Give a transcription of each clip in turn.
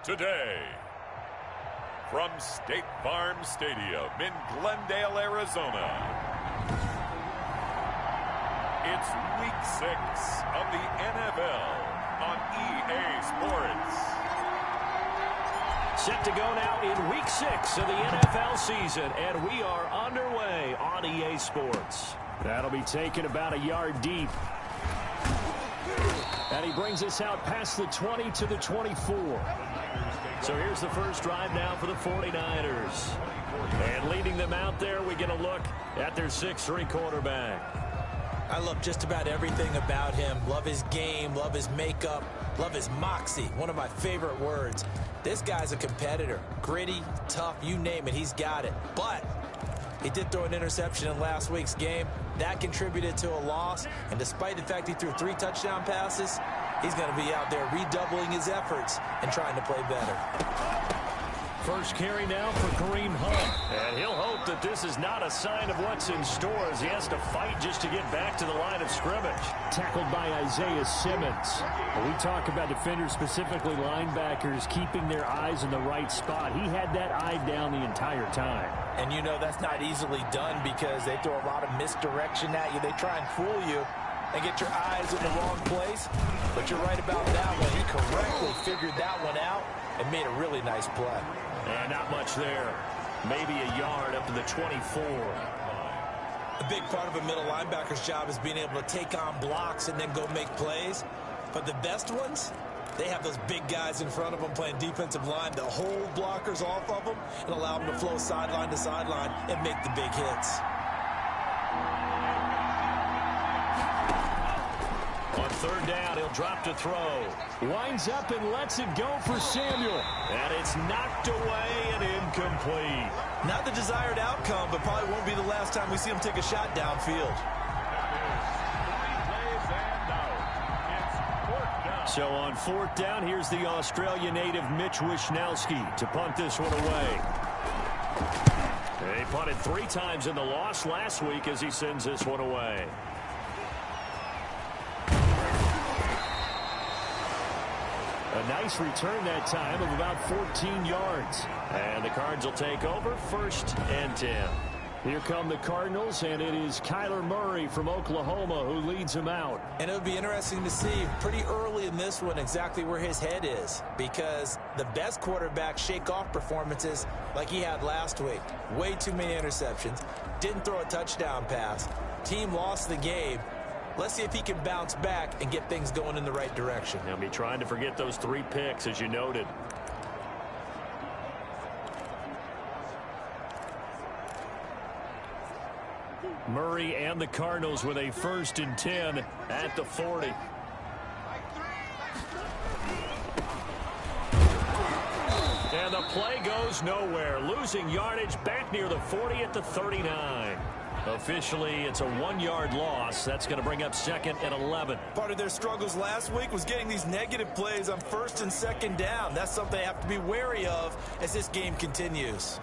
today. From State Farm Stadium in Glendale, Arizona, it's Week 6 of the NFL on EA Sports. Set to go now in Week 6 of the NFL season, and we are underway on EA Sports. That'll be taken about a yard deep. And he brings us out past the 20 to the 24. So here's the first drive now for the 49ers. And leading them out there, we get a look at their 6'3" quarterback. I love just about everything about him. Love his game, love his makeup, love his moxie. One of my favorite words. This guy's a competitor. Gritty, tough, you name it, he's got it. But he did throw an interception in last week's game. That contributed to a loss. And despite the fact he threw 3 touchdown passes, he's going to be out there redoubling his efforts and trying to play better. First carry now for Kareem Hunt. And he'll hope that this is not a sign of what's in store as he has to fight just to get back to the line of scrimmage. Tackled by Isaiah Simmons. When we talk about defenders, specifically linebackers, keeping their eyes in the right spot. He had that eye down the entire time. And you know that's not easily done because they throw a lot of misdirection at you. They try and fool you and get your eyes in the wrong place. But you're right about that one. He correctly figured that one out and made a really nice play. And not much there. Maybe a yard up to the 24. A big part of a middle linebacker's job is being able to take on blocks and then go make plays. But the best ones, they have those big guys in front of them playing defensive line that hold blockers off of them and allow them to flow sideline to sideline and make the big hits. On third down, he'll drop to throw. Winds up and lets it go for Samuel. And it's knocked away and incomplete. Not the desired outcome, but probably won't be the last time we see him take a shot downfield. So on fourth down, here's the Australia native Mitch Wishnowsky to punt this one away. They punted 3 times in the loss last week as he sends this one away. A nice return that time of about 14 yards. And the Cards will take over 1st and 10. Here come the Cardinals, and it is Kyler Murray from Oklahoma who leads him out. And it would be interesting to see pretty early in this one exactly where his head is, because the best quarterbacks shake off performances like he had last week. Way too many interceptions. Didn't throw a touchdown pass. Team lost the game. Let's see if he can bounce back and get things going in the right direction. He'll be trying to forget those 3 picks, as you noted. Murray and the Cardinals with a 1st and 10 at the 40. And the play goes nowhere. Losing yardage back near the 40 at the 39. Officially, it's a 1-yard loss. That's going to bring up 2nd and 11. Part of their struggles last week was getting these negative plays on 1st and 2nd down. That's something they have to be wary of as this game continues.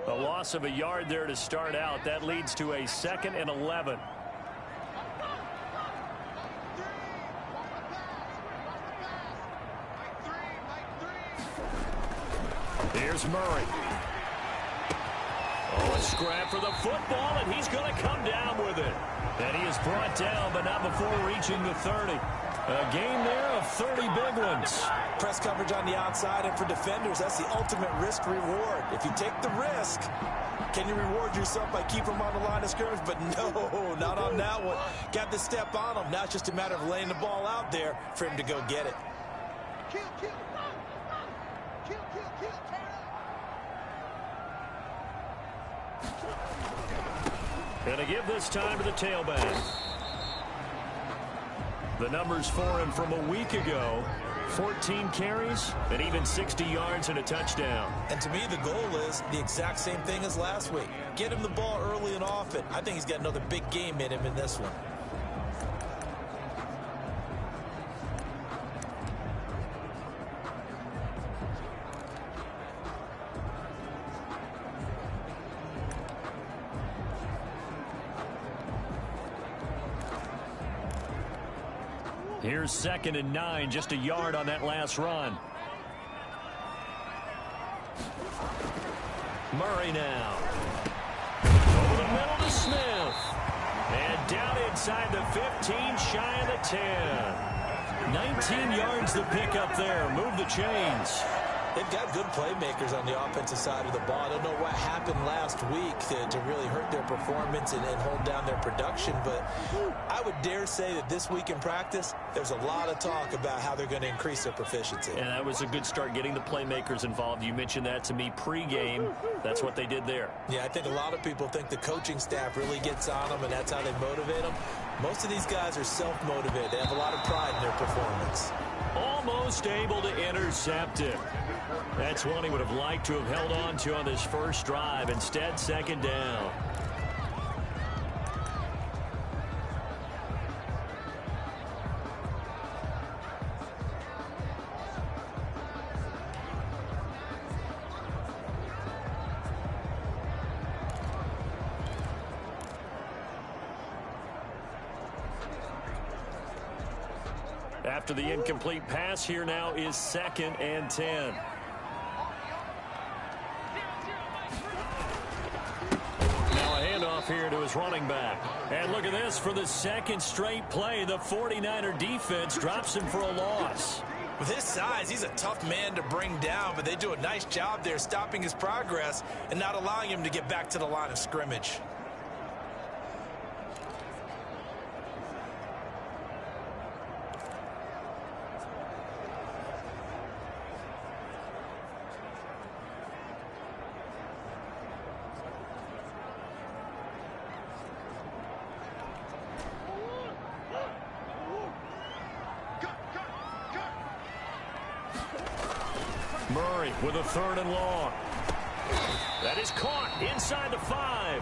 A loss of a yard there to start out. That leads to a 2nd and 11. Here's Murray. Oh, a scrap for the football, and he's going to come down with it. And he is brought down, but not before reaching the 30. A game there of 30 big ones. Press coverage on the outside, and for defenders, that's the ultimate risk-reward. If you take the risk, can you reward yourself by keeping them on the line of scrimmage? But no, not on that one. Got to step on him. Now it's just a matter of laying the ball out there for him to go get it. Going to give this time to the tailback. The numbers for him from a week ago: 14 carries and even 60 yards and a touchdown. And to me, the goal is the exact same thing as last week. Get him the ball early and often. I think he's got another big game in him in this one. Here's 2nd and 9, just a yard on that last run. Murray now. Over the middle to Smith. And down inside the 15, shy of the 10. 19 yards to pick up there. Move the chains. They've got good playmakers on the offensive side of the ball. I don't know what happened last week to really hurt their performance and hold down their production, but I would dare say that this week in practice, there's a lot of talk about how they're going to increase their proficiency. And that was a good start, getting the playmakers involved. You mentioned that to me pregame. That's what they did there. Yeah, I think a lot of people think the coaching staff really gets on them, and that's how they motivate them. Most of these guys are self-motivated. They have a lot of pride in their performance. Almost able to intercept it. That's one he would have liked to have held on to on this first drive. Instead, 2nd down. After the incomplete pass, here now is 2nd and 10. Here to his running back. And look at this. For the 2nd straight play, the 49er defense drops him for a loss. With his size, he's a tough man to bring down, but they do a nice job there stopping his progress and not allowing him to get back to the line of scrimmage. Murray with a 3rd and long. That is caught inside the 5.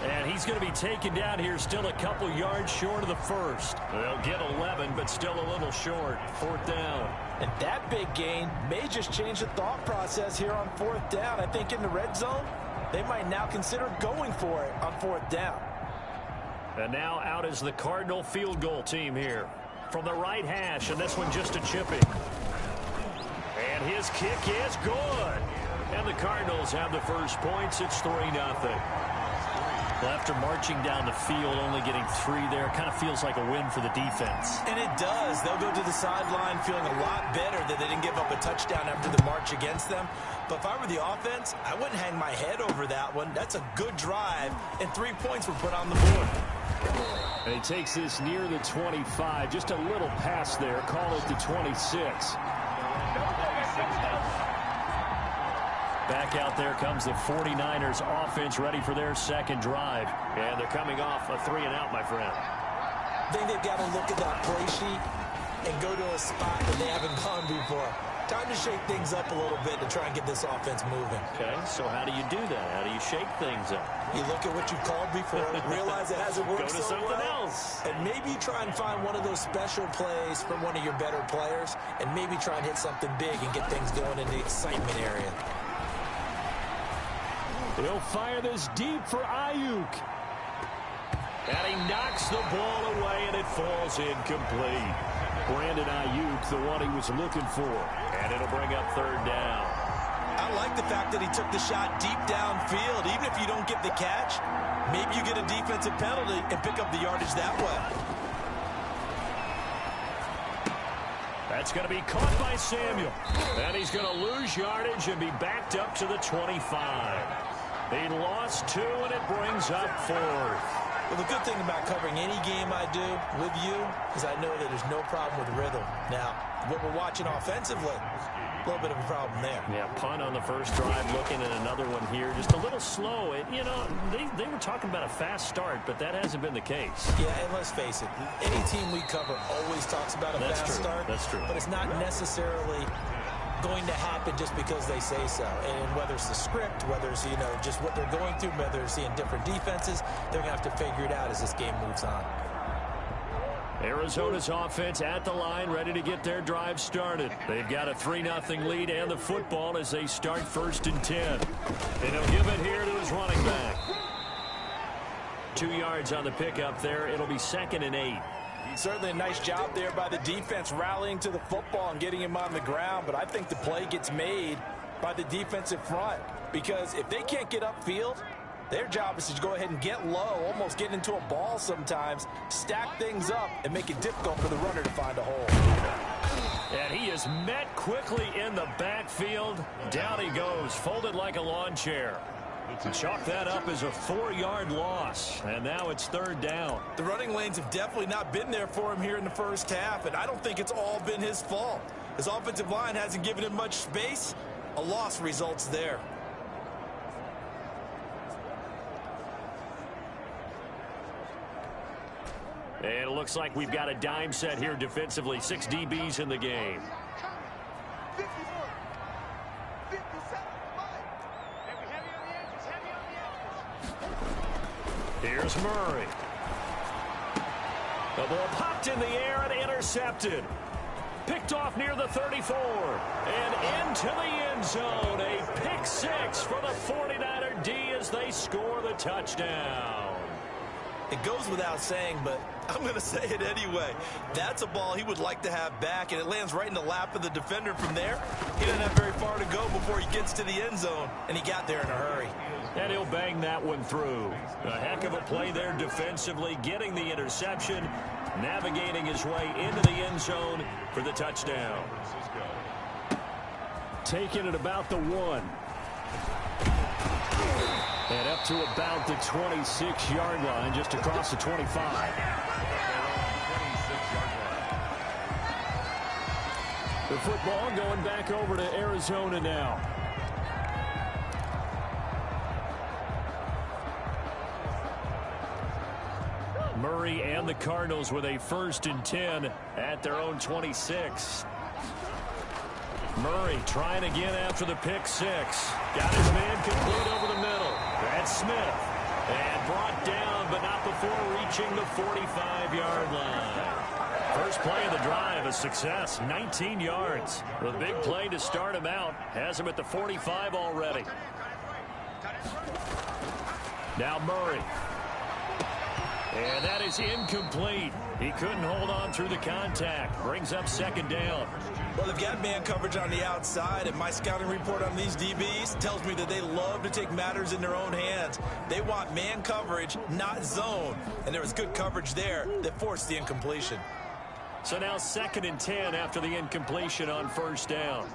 And he's going to be taken down here, still a couple yards short of the first. They'll get 11, but still a little short. 4th down. And that big gain may just change the thought process here on 4th down. I think in the red zone, they might now consider going for it on 4th down. And now out is the Cardinal field goal team here. From the right hash, and this one just a chipping. And his kick is good. And the Cardinals have the first points. It's 3-0. Well, after marching down the field, only getting 3 there, kind of feels like a win for the defense. And it does. They'll go to the sideline feeling a lot better that they didn't give up a touchdown after the march against them. But if I were the offense, I wouldn't hang my head over that one. That's a good drive, and 3 points were put on the board. And he takes this near the 25. Just a little pass there. Call it the 26. Back out there comes the 49ers offense, ready for their 2nd drive. And they're coming off a 3-and-out, my friend. I think they've got to look at that play sheet and go to a spot that they haven't gone before. Time to shake things up a little bit to try and get this offense moving. Okay, so how do you do that? How do you shake things up? You look at what you've called before, realize it hasn't worked Go to so something well, else. and maybe try and find one of those special plays from one of your better players, and maybe try and hit something big and get things going in the excitement area. He'll fire this deep for Ayuk. And he knocks the ball away, and it falls incomplete. Brandon Ayuk, the one he was looking for. And it'll bring up 3rd down. I like the fact that he took the shot deep downfield. Even if you don't get the catch, maybe you get a defensive penalty and pick up the yardage that way. That's going to be caught by Samuel. And he's going to lose yardage and be backed up to the 25. He lost 2, and it brings up 4th. Well, the good thing about covering any game I do with you is I know that there's no problem with rhythm. Now, what we're watching offensively, a little bit of a problem there. Yeah, punt on the first drive, looking at another one here. Just a little slow. You know, they were talking about a fast start, but that hasn't been the case. Yeah, and let's face it, any team we cover always talks about a fast start. That's true. But it's not necessarily going to happen just because they say so. And whether it's the script, whether it's, you know, just what they're going through, whether it's seeing different defenses, they're going to have to figure it out as this game moves on. Arizona's offense at the line, ready to get their drive started. They've got a 3-0 lead and the football as they start 1st and 10. And he'll give it here to his running back. 2 yards on the pickup there. It'll be 2nd and 8. Certainly a nice job there by the defense rallying to the football and getting him on the ground, but I think the play gets made by the defensive front because if they can't get upfield, their job is to go ahead and get low, almost get into a ball sometimes, stack things up, and make it difficult for the runner to find a hole. And he is met quickly in the backfield. Down he goes, folded like a lawn chair. Chalk that up as a 4-yard loss, and now it's 3rd down. The running lanes have definitely not been there for him here in the first half, and I don't think it's all been his fault. His offensive line hasn't given him much space. A loss results there. And it looks like we've got a dime set here defensively. 6 DBs in the game. Here's Murray. The ball popped in the air and intercepted. Picked off near the 34. And into the end zone. A pick 6 for the 49er D as they score the touchdown. It goes without saying, but I'm going to say it anyway. That's a ball he would like to have back, and it lands right in the lap of the defender from there. He doesn't have very far to go before he gets to the end zone, and he got there in a hurry. And he'll bang that one through. A heck of a play there defensively, getting the interception, navigating his way into the end zone for the touchdown. Taking it about the 1. And up to about the 26-yard line, just across the 25. The football going back over to Arizona now. Murray and the Cardinals with a 1st and 10 at their own 26. Murray trying again after the pick 6. Got his man complete over the middle. That's Smith. And brought down, but not before reaching the 45-yard line. First play of the drive, a success, 19 yards. The big play to start him out. Has him at the 45 already. Now Murray. And that is incomplete. He couldn't hold on through the contact. Brings up 2nd down. Well, they've got man coverage on the outside, and my scouting report on these DBs tells me that they love to take matters in their own hands. They want man coverage, not zone. And there was good coverage there that forced the incompletion. So now 2nd and 10 after the incompletion on 1st down.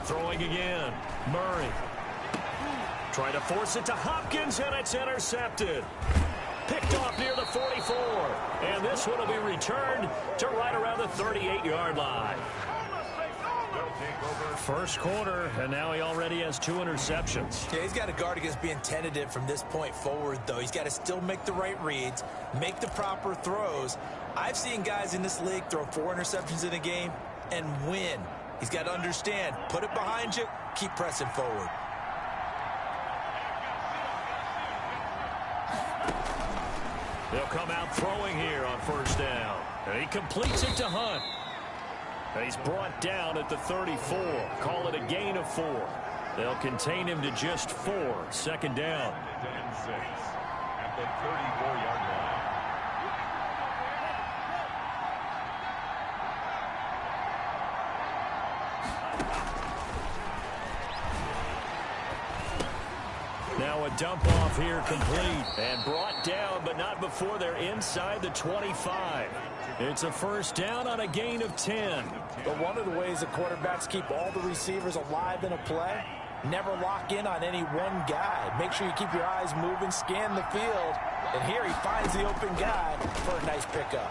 Throwing again. Murray. Trying to force it to Hopkins, and it's intercepted. Picked off near the 44. And this one will be returned to right around the 38-yard line. First quarter, and now he already has 2 interceptions. Yeah, he's got to guard against being tentative from this point forward, though. He's got to still make the right reads, make the proper throws. I've seen guys in this league throw 4 interceptions in a game and win. He's got to understand, put it behind you, keep pressing forward. They'll come out throwing here on 1st down. And he completes it to Hunt. And he's brought down at the 34. Call it a gain of 4. They'll contain him to just 4. 2nd down. At the 34-yard line. Now a dump off here complete and brought down, but not before they're inside the 25. It's a 1st down on a gain of 10. But one of the ways that quarterbacks keep all the receivers alive in a play, never lock in on any one guy. Make sure you keep your eyes moving, scan the field. And here he finds the open guy for a nice pickup.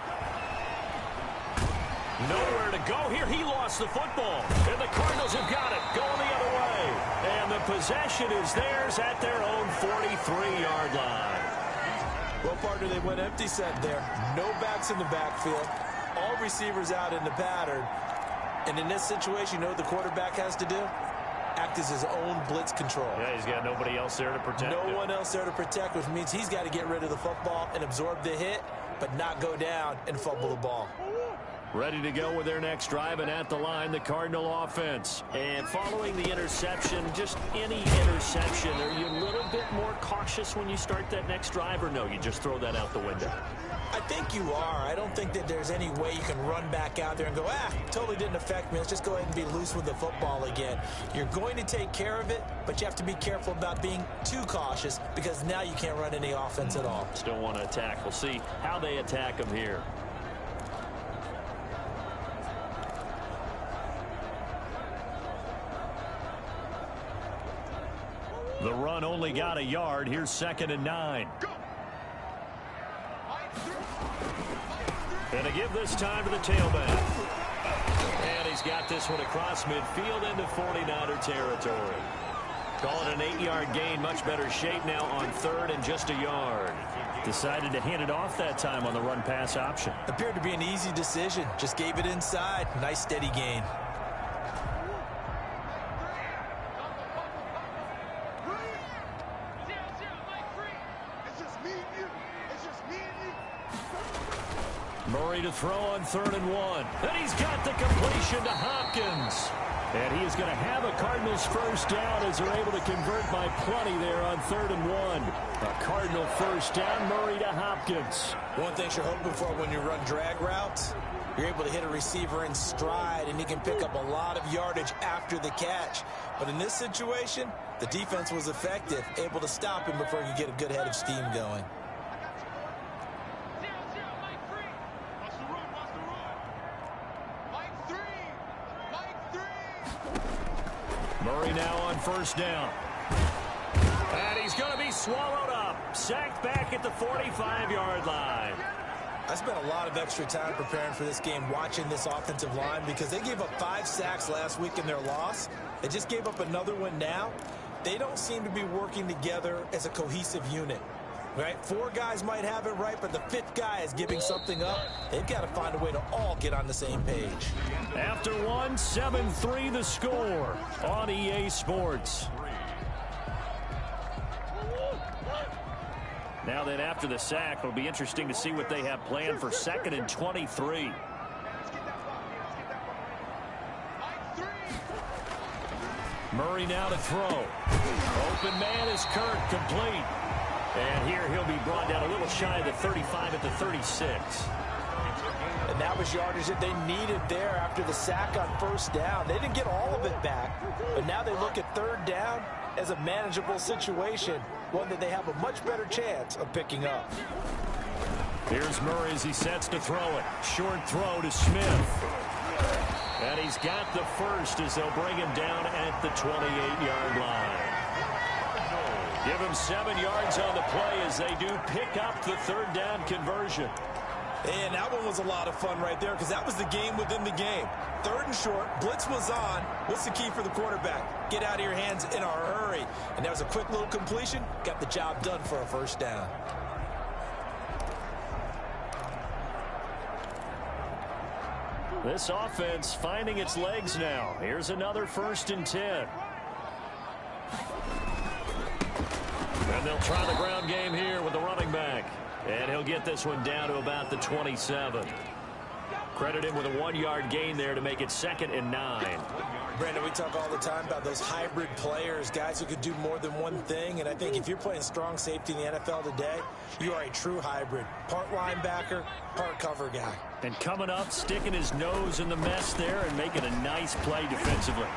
Nowhere to go here. He lost the football. And the Cardinals have got it. Going the other way. And the possession is theirs at their own 43-yard line. Well, partner, they went empty set there. No backs in the backfield. All receivers out in the pattern. And in this situation, you know what the quarterback has to do? Act as his own blitz control. Yeah, he's got nobody else there to protect him. No one else there to protect, which means he's got to get rid of the football and absorb the hit, but not go down and fumble the ball. Ready to go with their next drive, and at the line, the Cardinal offense. And following the interception, just any interception, are you a little bit more cautious when you start that next drive, or no, you just throw that out the window? I think you are. I don't think that there's any way you can run back out there and go, totally didn't affect me. Let's just go ahead and be loose with the football again. You're going to take care of it, but you have to be careful about being too cautious because now you can't run any offense at all. Still want to attack. We'll see how they attack them here. The run only got a yard. Here's 2nd and 9. And to give this time to the tailback. And he's got this one across midfield into 49er territory. Call it an 8-yard gain. Much better shape now on 3rd and just a yard. Decided to hand it off that time on the run-pass option. Appeared to be an easy decision. Just gave it inside. Nice steady gain. Murray to throw on 3rd and 1. And he's got the completion to Hopkins. And he is going to have a Cardinals first down as they're able to convert by plenty there on 3rd and 1. A Cardinal first down, Murray to Hopkins. One thing you're hoping for when you run drag routes, you're able to hit a receiver in stride, and he can pick up a lot of yardage after the catch. But in this situation, the defense was effective, able to stop him before he could get a good head of steam going. Murray now on first down. And he's going to be swallowed up. Sacked back at the 45-yard line. I spent a lot of extra time preparing for this game, watching this offensive line, because they gave up 5 sacks last week in their loss. They just gave up another one now. They don't seem to be working together as a cohesive unit. Right? 4 guys might have it right, but the 5th guy is giving something up. They've got to find a way to all get on the same page. After 1, 7-3 the score on EA Sports. Now then, after the sack, it'll be interesting to see what they have planned for 2nd and 23. Murray now to throw. Open man is Kirk, complete. And here he'll be brought down a little shy of the 35 at the 36. And that was yardage that they needed there after the sack on first down. They didn't get all of it back, but now they look at 3rd down as a manageable situation, one that they have a much better chance of picking up. Here's Murray as he sets to throw it. Short throw to Smith. And he's got the first as they'll bring him down at the 28-yard line. Give him 7 yards on the play as they do pick up the 3rd down conversion. And that one was a lot of fun right there because that was the game within the game. 3rd and short, blitz was on. What's the key for the quarterback? Get out of your hands in a hurry. And that was a quick little completion. Got the job done for a first down. This offense finding its legs now. Here's another 1st and 10. And they'll try the ground game here with the running back. And he'll get this one down to about the 27. Credit him with a 1-yard gain there to make it 2nd and 9. Brandon, we talk all the time about those hybrid players, guys who could do more than one thing. And I think if you're playing strong safety in the NFL today, you are a true hybrid. Part linebacker, part cover guy. And coming up, sticking his nose in the mess there and making a nice play defensively.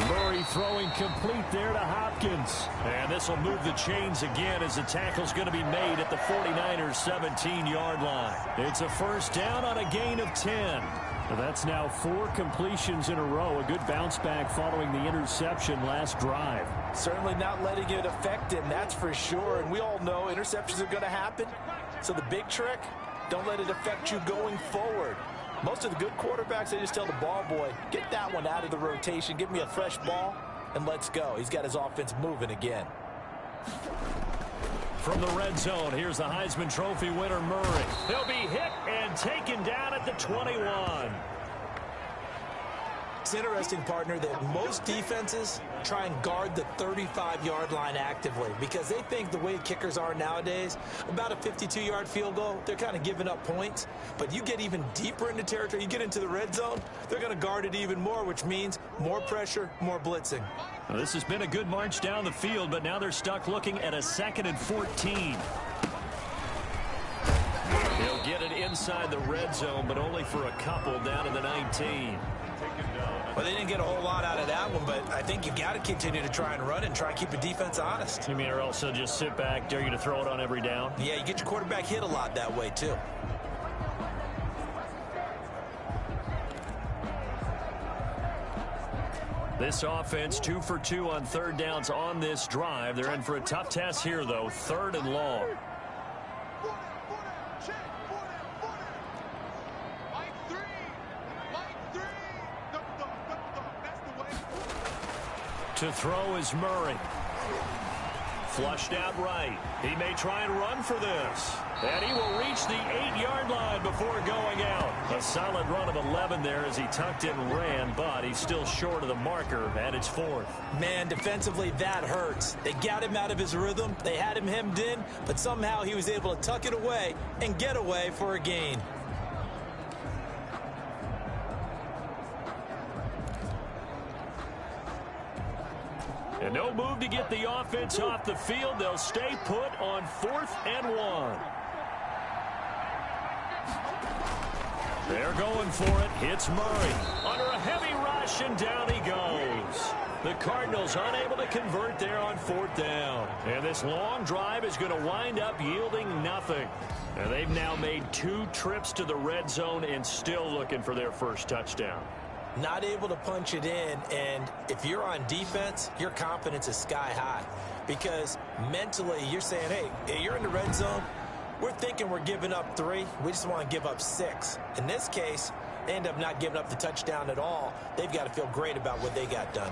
Murray throwing complete there to Hopkins. And this will move the chains again as the tackle's going to be made at the 49ers 17-yard line. It's a first down on a gain of 10. That's now 4 completions in a row. A good bounce back following the interception last drive. Certainly not letting it affect him, that's for sure. And we all know interceptions are going to happen. So the big trick, don't let it affect you going forward. Most of the good quarterbacks, they just tell the ball boy, get that one out of the rotation, give me a fresh ball, and let's go. He's got his offense moving again. From the red zone, here's the Heisman Trophy winner, Murray. He'll be hit and taken down at the 21. It's interesting, partner, that most defenses try and guard the 35-yard line actively because they think the way kickers are nowadays, about a 52-yard field goal, they're kind of giving up points. But you get even deeper into territory, you get into the red zone, they're going to guard it even more, which means more pressure, more blitzing. Well, this has been a good march down the field, but now they're stuck looking at a 2nd and 14. They'll get it inside the red zone, but only for a couple down to the 19. Well, they didn't get a whole lot out of that one, but I think you've got to continue to try and run and try and keep the defense honest. You mean or also just sit back, dare you to throw it on every down? Yeah, you get your quarterback hit a lot that way, too. This offense 2 for 2 on 3rd downs on this drive. They're in for a tough test here, though. 3rd and long. To throw is Murray. Flushed out right. He may try and run for this. And he will reach the 8-yard line before going out. A solid run of 11 there as he tucked it and ran, but he's still short of the marker, and it's 4th. Man, defensively, that hurts. They got him out of his rhythm. They had him hemmed in, but somehow he was able to tuck it away and get away for a gain. And no move to get the offense off the field. They'll stay put on 4th and 1. They're going for it. Hits Murray. Under a heavy rush, and down he goes. The Cardinals unable to convert there on 4th down. And this long drive is going to wind up yielding nothing. And they've now made 2 trips to the red zone and still looking for their first touchdown. Not able to punch it in, and if you're on defense, your confidence is sky high because mentally you're saying, hey, you're in the red zone. We're thinking we're giving up 3. We just want to give up 6. In this case, they end up not giving up the touchdown at all. They've got to feel great about what they got done.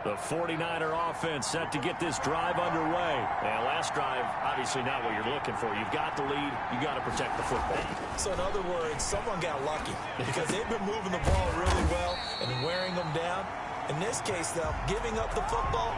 The 49er offense set to get this drive underway. And last drive, obviously not what you're looking for. You've got the lead. You got to protect the football. So in other words, someone got lucky because they've been moving the ball really well and wearing them down. In this case, though, giving up the football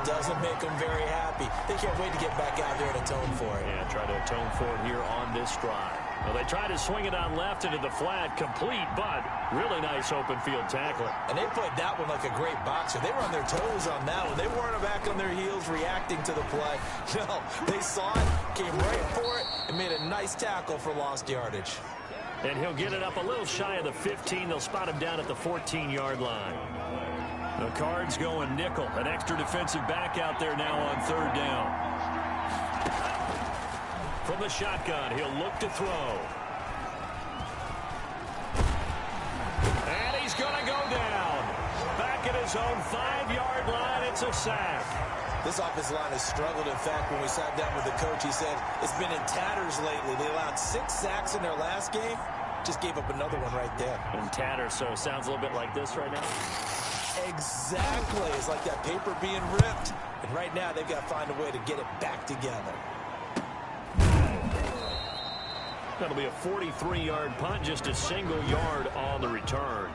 doesn't make them very happy. They can't wait to get back out there and atone for it. Yeah, try to atone for it here on this drive. Well, they tried to swing it on left into the flat, complete, but really nice open field tackling. And they played that one like a great boxer. They were on their toes on that one. They weren't back on their heels reacting to the play. No, they saw it, came right for it, and made a nice tackle for lost yardage. And he'll get it up a little shy of the 15. They'll spot him down at the 14-yard line. The Cards going nickel. An extra defensive back out there now on third down. From the shotgun, he'll look to throw. And he's going to go down. Back at his own 5-yard line, it's a sack. This offensive line has struggled. In fact, when we sat down with the coach, he said it's been in tatters lately. They allowed 6 sacks in their last game. Just gave up another one right there. In tatters, so sounds a little bit like this right now. Exactly. It's like that paper being ripped. And right now, they've got to find a way to get it back together. That'll be a 43-yard punt, just a single yard on the return.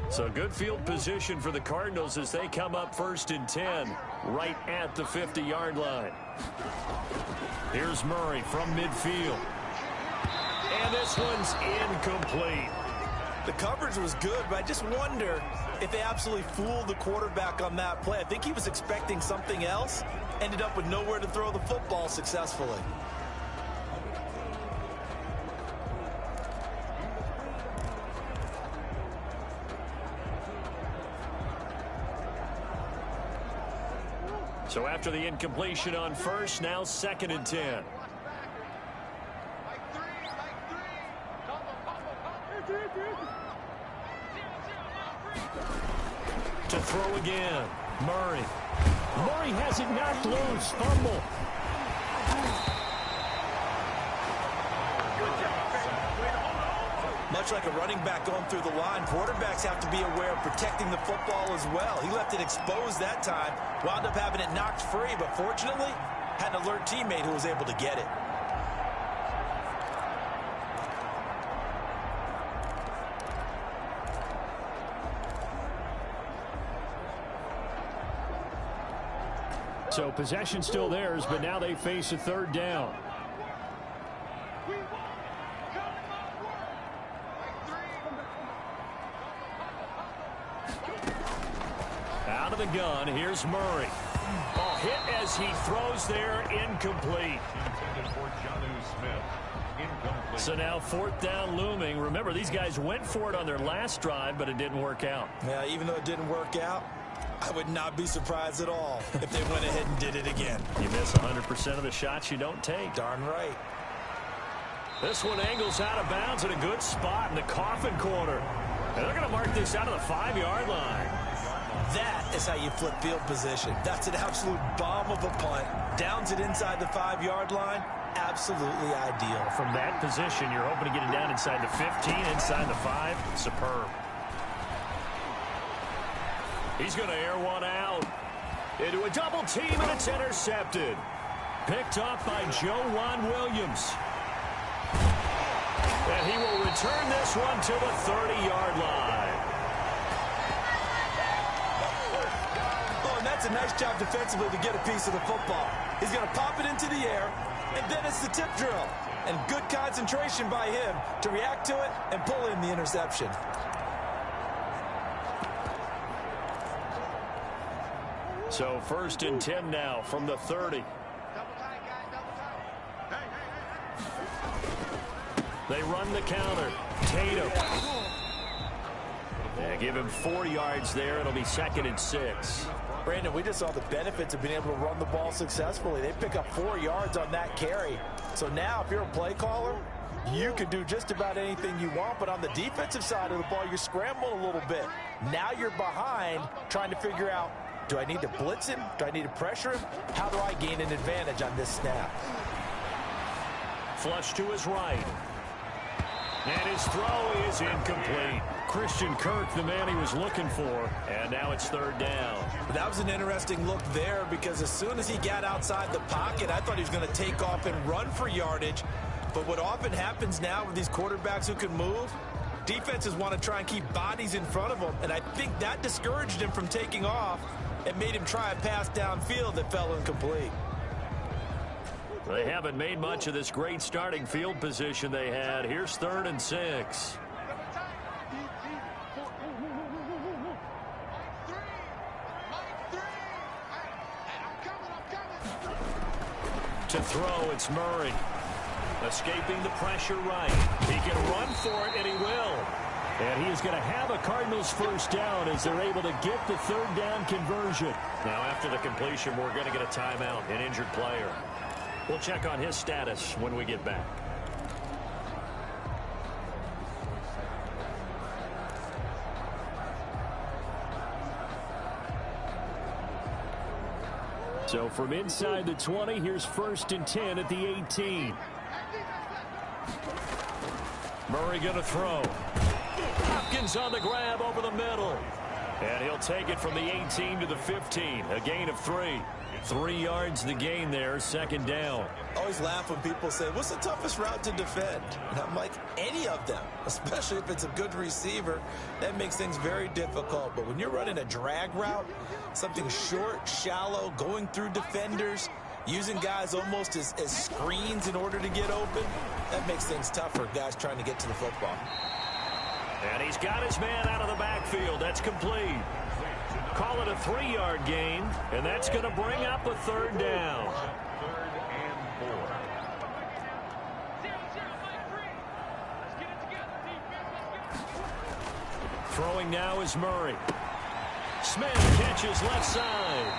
So good field position for the Cardinals as they come up 1st and 10, right at the 50-yard line. Here's Murray from midfield. And this one's incomplete. The coverage was good, but I just wonder if they absolutely fooled the quarterback on that play. I think he was expecting something else, ended up with nowhere to throw the football successfully. So after the incompletion on first, now 2nd and 10. To throw again. Murray. Murray has it knocked loose. Fumble. Much like a running back going through the line, quarterbacks have to be aware of protecting the football as well. He left it exposed that time, wound up having it knocked free, but fortunately, had an alert teammate who was able to get it. So possession still theirs, but now they face a 3rd down. Out of the gun, here's Murray. Oh, hit as he throws there, incomplete. Intended for Jonnu Smith. Incomplete. So now 4th down looming. Remember, these guys went for it on their last drive, but it didn't work out. Yeah, even though it didn't work out, I would not be surprised at all if they went ahead and did it again. You miss 100% of the shots you don't take. Darn right. This one angles out of bounds at a good spot in the coffin corner. And they're going to mark this out of the 5-yard line. That is how you flip field position. That's an absolute bomb of a punt. Downs it inside the 5-yard line. Absolutely ideal. From that position, you're hoping to get it down inside the 15, inside the 5. Superb. He's going to air one out into a double team, and it's intercepted. Picked off by Joejuan Williams. And he will return this one to the 30-yard line. Oh, and that's a nice job defensively to get a piece of the football. He's going to pop it into the air, and then it's the tip drill. And good concentration by him to react to it and pull in the interception. So 1st and 10 now from the 30. They run the counter. Tatum. Yeah, give him 4 yards there. It'll be 2nd and 6. Brandon, we just saw the benefits of being able to run the ball successfully. They pick up 4 yards on that carry. So now if you're a play caller, you can do just about anything you want. But on the defensive side of the ball, you're scrambling a little bit. Now you're behind trying to figure out, do I need to blitz him? Do I need to pressure him? How do I gain an advantage on this snap? Flush to his right. And his throw is incomplete. Christian Kirk, the man he was looking for. And now it's third down. That was an interesting look there because as soon as he got outside the pocket, I thought he was going to take off and run for yardage. But what often happens now with these quarterbacks who can move, defenses want to try and keep bodies in front of them. And I think that discouraged him from taking off and made him try a pass downfield that fell incomplete. They haven't made much of this great starting field position they had. Here's 3rd and 6. To throw, it's Murray. Escaping the pressure right. He can run for it, and he will. And he is going to have a Cardinals first down as they're able to get the 3rd down conversion. Now, after the completion, we're going to get a timeout, an injured player. We'll check on his status when we get back. So from inside the 20, here's 1st and 10 at the 18. Murray going to throw. Hopkins on the grab over the middle. And he'll take it from the 18 to the 15. A gain of 3. 3 yards the gain there, 2nd down. I always laugh when people say, what's the toughest route to defend? And I'm like, any of them, especially if it's a good receiver. That makes things very difficult. But when you're running a drag route, something short, shallow, going through defenders, using guys almost as screens in order to get open, that makes things tougher, guys trying to get to the football. And he's got his man out of the backfield. That's complete. Call it a 3-yard gain, and that's going to bring up a 3rd down. 3rd and 4. Throwing now is Murray. Smith catches left side.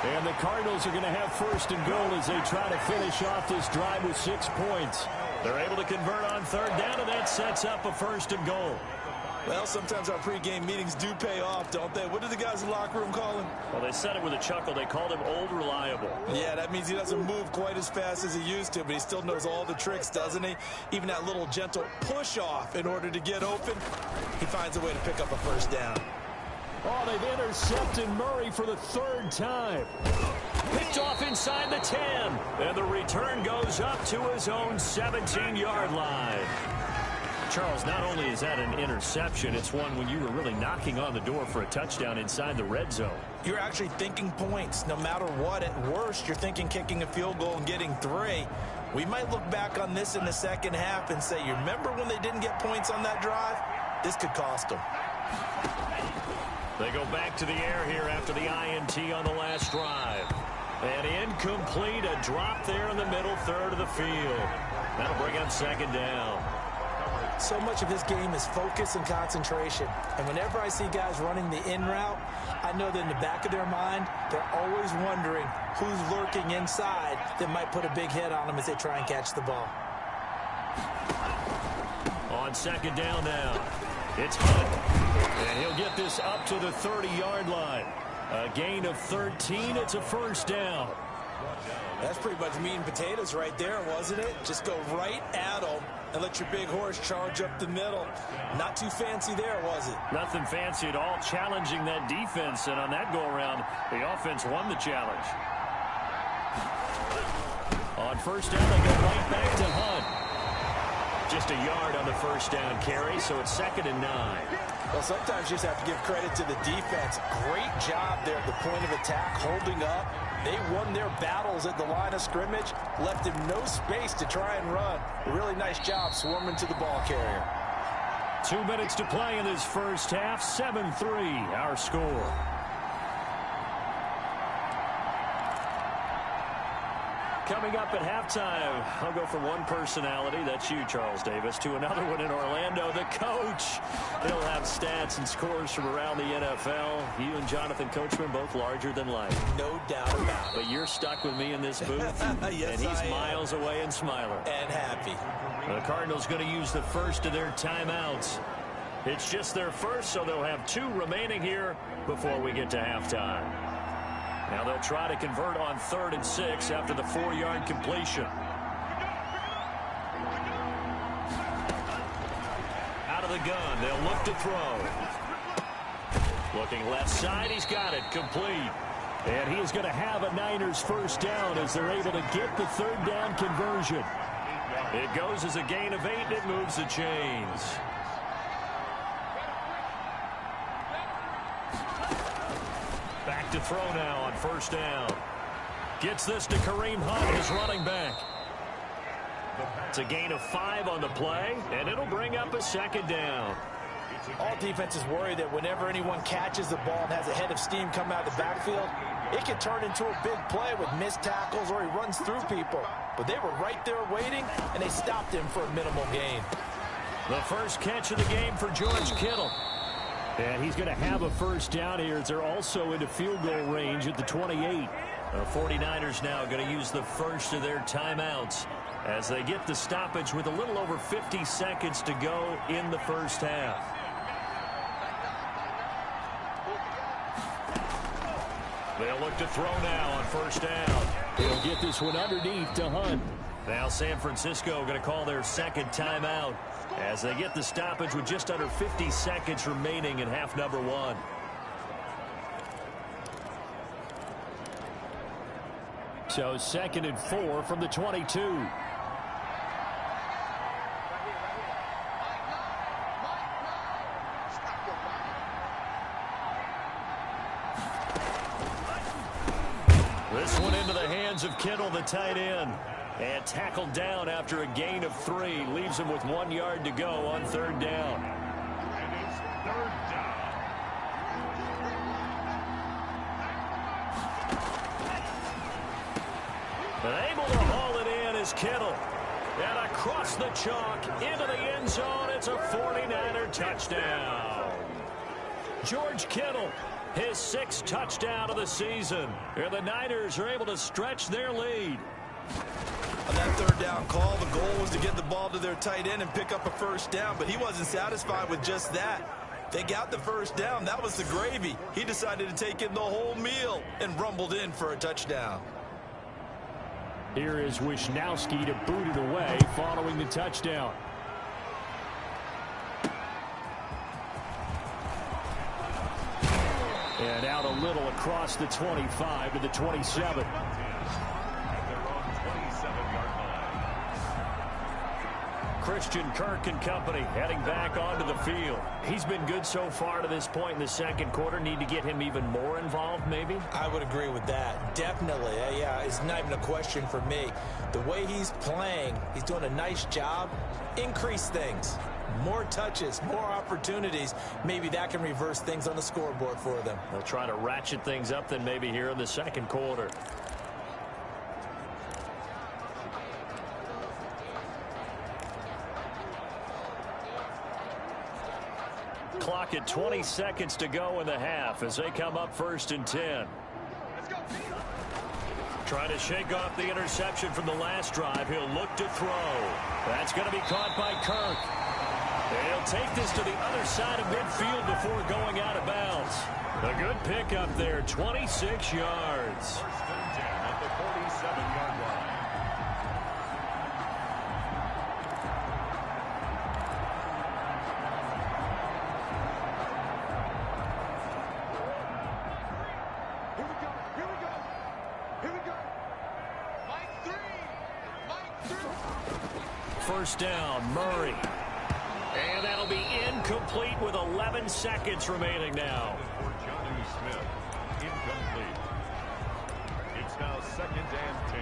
And the Cardinals are going to have 1st and goal as they try to finish off this drive with 6 points. They're able to convert on 3rd down, and that sets up a 1st and goal. Well, sometimes our pregame meetings do pay off, don't they? What did the guys in the locker room call him? Well, they said it with a chuckle. They called him Old Reliable. Yeah, that means he doesn't move quite as fast as he used to, but he still knows all the tricks, doesn't he? Even that little gentle push-off in order to get open, he finds a way to pick up a 1st down. Oh, they've intercepted Murray for the 3rd time. Picked off inside the 10. And the return goes up to his own 17-yard line. Charles, not only is that an interception, it's one when you were really knocking on the door for a touchdown inside the red zone. You're actually thinking points no matter what. At worst, you're thinking kicking a field goal and getting 3. We might look back on this in the second half and say, you remember when they didn't get points on that drive? This could cost them. They go back to the air here after the INT on the last drive. And incomplete, a drop there in the middle 3rd of the field. That'll bring up 2nd down. So much of this game is focus and concentration. And whenever I see guys running the in route, I know that in the back of their mind, they're always wondering who's lurking inside that might put a big hit on them as they try and catch the ball. On 2nd down now, it's Hunt. And he'll get this up to the 30-yard line. A gain of 13. It's a 1st down. That's pretty much meat and potatoes right there, wasn't it? Just go right at them and let your big horse charge up the middle. Not too fancy there, was it? Nothing fancy at all, challenging that defense. And on that go-around, the offense won the challenge. On 1st down, they go right back to Hunt. Just a yard on the 1st down carry, so it's 2nd and 9. Well, sometimes you just have to give credit to the defense. Great job there at the point of attack, holding up. They won their battles at the line of scrimmage, left him no space to try and run. A really nice job swarming to the ball carrier. 2 minutes to play in this first half. 7-3, our score. Coming up at halftime, I'll go from one personality, that's you, Charles Davis, to another one in Orlando, the coach. He'll have stats and scores from around the NFL. You and Jonathan Coachman, both larger than life. No doubt about it. But you're stuck with me in this booth, yes, and he's miles away and smiling. And happy. The Cardinals going to use the first of their timeouts. It's just their first, so they'll have 2 remaining here before we get to halftime. Now they'll try to convert on 3rd and 6 after the 4-yard completion. the gun. They'll look to throw. Looking left side. He's got it. Complete. And he is going to have a Niners first down as they're able to get the third down conversion. It goes as a gain of 8, and it moves the chains. Back to throw now on first down. Gets this to Kareem Hunt, his running back. It's a gain of 5 on the play, and it'll bring up a second down. All defenses worry that whenever anyone catches the ball and has a head of steam come out of the backfield, it can turn into a big play with missed tackles or he runs through people. But they were right there waiting, and they stopped him for a minimal gain. The first catch of the game for George Kittle. And he's going to have a first down here as they're also into field goal range at the 28. The 49ers now going to use the first of their timeouts as they get the stoppage with a little over 50 seconds to go in the first half. They'll look to throw now on first down. He'll get this one underneath to Hunt. Now San Francisco going to call their second timeout as they get the stoppage with just under 50 seconds remaining in half number 1. So 2nd and 4 from the 22. This one into the hands of Kittle, the tight end. And tackled down after a gain of 3. Leaves him with 1 yard to go on third down. And it's third down. And able to haul it in is Kittle. And across the chalk into the end zone. It's a 49er touchdown. George Kittle, his 6th touchdown of the season. And the Niners are able to stretch their lead. On that third down call, the goal was to get the ball to their tight end and pick up a first down, but he wasn't satisfied with just that. They got the first down. That was the gravy. He decided to take in the whole meal and rumbled in for a touchdown. Here is Wisnowski to boot it away following the touchdown. And out a little across the 25 to the 27. Christian Kirk and company heading back onto the field. He's been good so far to this point in the second quarter. Need to get him even more involved, maybe? I would agree with that. Definitely. Yeah, it's not even a question for me. The way he's playing, he's doing a nice job. Increase things. More touches, more opportunities. Maybe that can reverse things on the scoreboard for them. They'll try to ratchet things up then maybe here in the second quarter. Clock at 20 seconds to go in the half as they come up 1st and 10. Trying to shake off the interception from the last drive. He'll look to throw. That's going to be caught by Kirk. He'll take this to the other side of midfield before going out of bounds. A good pickup there, 26 yards. 1st and 10 at the 47-yard line. First down, Murray. And that'll be incomplete with 11 seconds remaining now. For Jonnu Smith, incomplete. It's now 2nd and 10.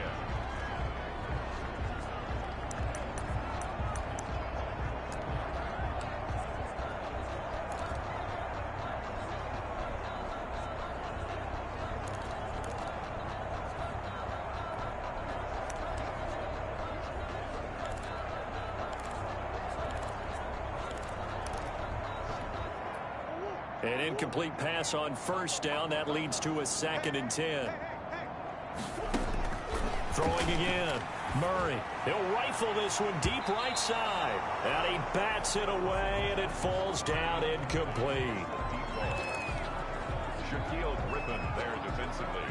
An incomplete pass on first down. That leads to a 2nd and 10. Throwing again. Murray. He'll rifle this one deep right side. And he bats it away, and it falls down incomplete. Shaquille Griffin there defensively.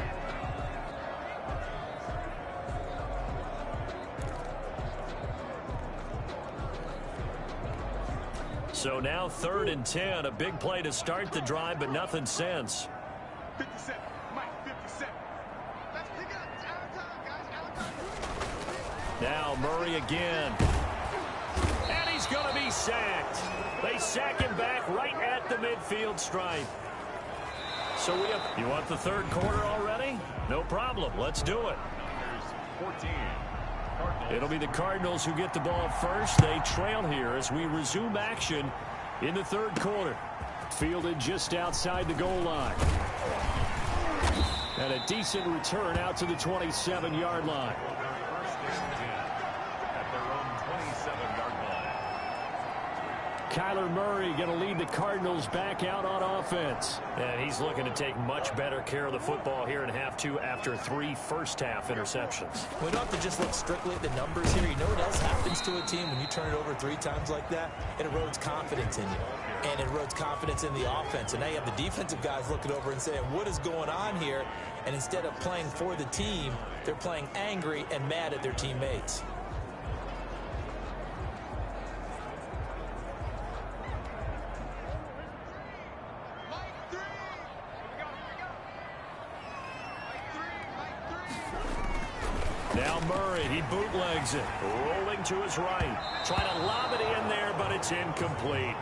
So now 3rd and 10. A big play to start the drive, but nothing since. 57. Mike, 57. Let's pick it up. It's out of time, guys. Out of time. Now Murray again. And he's going to be sacked. They sack him back right at the midfield stripe. So we have... You want the 3rd quarter already? No problem. Let's do it. 14. It'll be the Cardinals who get the ball first. They trail here as we resume action in the 3rd quarter. Fielded just outside the goal line. And a decent return out to the 27-yard line. First and 10 at their own 27-yard line. Kyler Murray going to lead the Cardinals back out on offense. And he's looking to take much better care of the football here in half 2 after 3 first-half interceptions. We don't have to just look strictly at the numbers here. You know what else happens to a team when you turn it over 3 times like that? It erodes confidence in you. And it erodes confidence in the offense. And now you have the defensive guys looking over and saying, what is going on here? And instead of playing for the team, they're playing angry and mad at their teammates. Now Murray, he bootlegs it, rolling to his right, trying to lob it in there, but it's incomplete.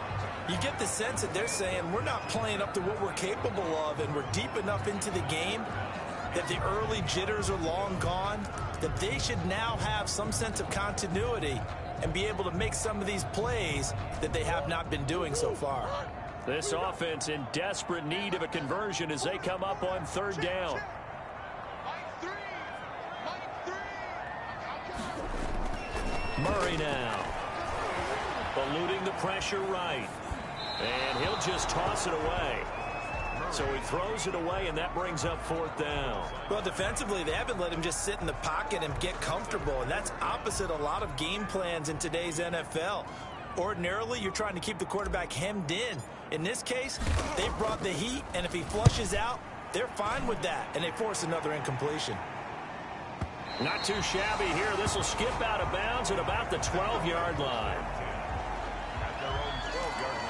You get the sense that they're saying we're not playing up to what we're capable of, and we're deep enough into the game that the early jitters are long gone, that they should now have some sense of continuity and be able to make some of these plays that they have not been doing so far. This offense in desperate need of a conversion as they come up on 3rd down. Murray now. Eluding the pressure right. And he'll just toss it away. So he throws it away, and that brings up 4th down. Well, defensively, they haven't let him just sit in the pocket and get comfortable, and that's opposite a lot of game plans in today's NFL. Ordinarily, you're trying to keep the quarterback hemmed in. In this case, they brought the heat, and if he flushes out, they're fine with that, and they force another incompletion. Not too shabby here. This will skip out of bounds at about the 12-yard line.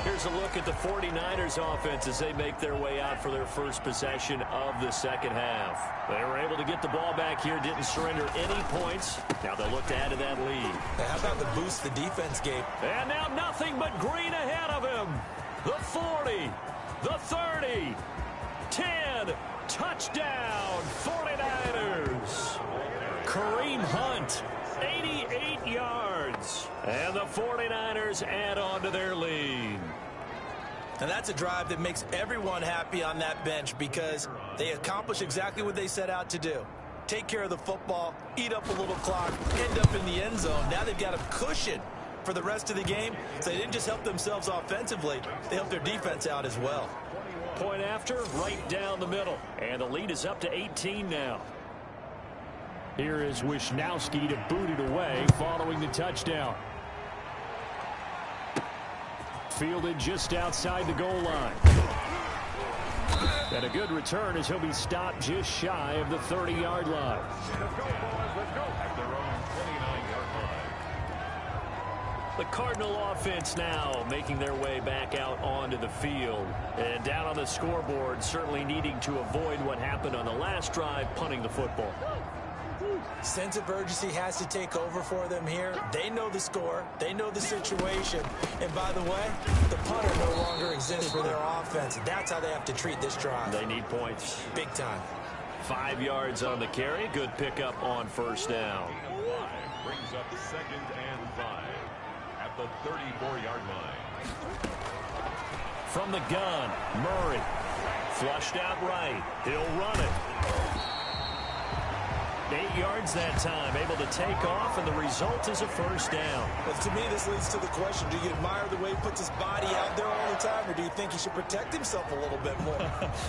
Here's a look at the 49ers offense as they make their way out for their first possession of the 2nd half. They were able to get the ball back here, didn't surrender any points. Now they'll look to add to that lead. How about the boost the defense gave? And now nothing but green ahead of him. The 40, the 30, 10, touchdown, 49ers. Kareem Hunt, 88 yards. And the 49ers add on to their lead. And that's a drive that makes everyone happy on that bench because they accomplish exactly what they set out to do. Take care of the football, eat up a little clock, end up in the end zone. Now they've got a cushion for the rest of the game. So they didn't just help themselves offensively, they helped their defense out as well. Point after, right down the middle. And the lead is up to 18 now. Here is Wisnowski to boot it away following the touchdown. Fielded just outside the goal line. And a good return as he'll be stopped just shy of the 30-yard line. Let's go, boys. Let's go. At their own 29-yard line. The Cardinal offense now making their way back out onto the field. And down on the scoreboard, certainly needing to avoid what happened on the last drive, punting the football. Sense of urgency has to take over for them here. They know the score. They know the situation. And by the way, the punter no longer exists for their offense. That's how they have to treat this drive. They need points. Big time. 5 yards on the carry. Good pickup on 1st down. Brings up 2nd and 5 at the 34-yard line. From the gun, Murray. Flushed out right. He'll run it. 8 yards that time, able to take off, and the result is a 1st down. But to me, this leads to the question, do you admire the way he puts his body out there all the time, or do you think he should protect himself a little bit more?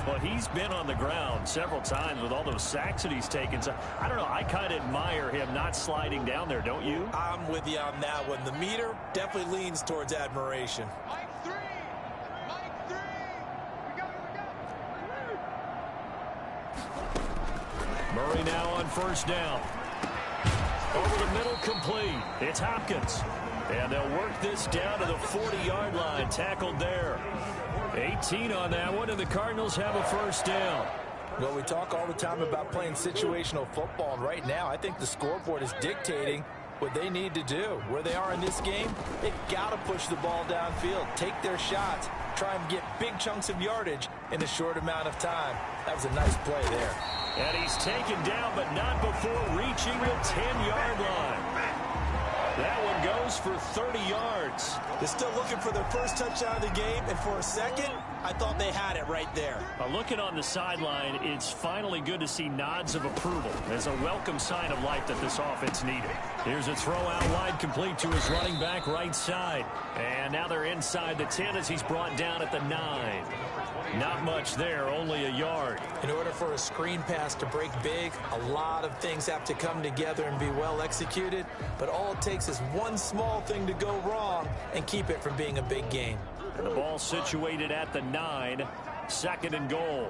Well, he's been on the ground several times with all those sacks that he's taken. So, I don't know, I kind of admire him not sliding down there, don't you? I'm with you on that one. The meter definitely leans towards admiration. Mike 3. Mike 3. We go. Murray now on 1st down. Over the middle, complete. It's Hopkins. And they'll work this down to the 40-yard line. Tackled there. 18 on that one, and the Cardinals have a first down. Well, we talk all the time about playing situational football, and right now I think the scoreboard is dictating what they need to do. Where they are in this game, they've got to push the ball downfield, take their shots, try and get big chunks of yardage in a short amount of time. That was a nice play there. And he's taken down, but not before reaching the 10-yard line. That one goes for 30 yards. They're still looking for their first touchdown of the game, and for a second, I thought they had it right there. Looking on the sideline, it's finally good to see nods of approval as a welcome sign of life that this offense needed. Here's a throw out wide, complete to his running back right side. And now they're inside the 10 as he's brought down at the 9. Not much there, only a yard. In order for a screen pass to break big, a lot of things have to come together and be well executed. But all it takes is one small thing to go wrong and keep it from being a big game. And the ball situated at the 9, 2nd and goal.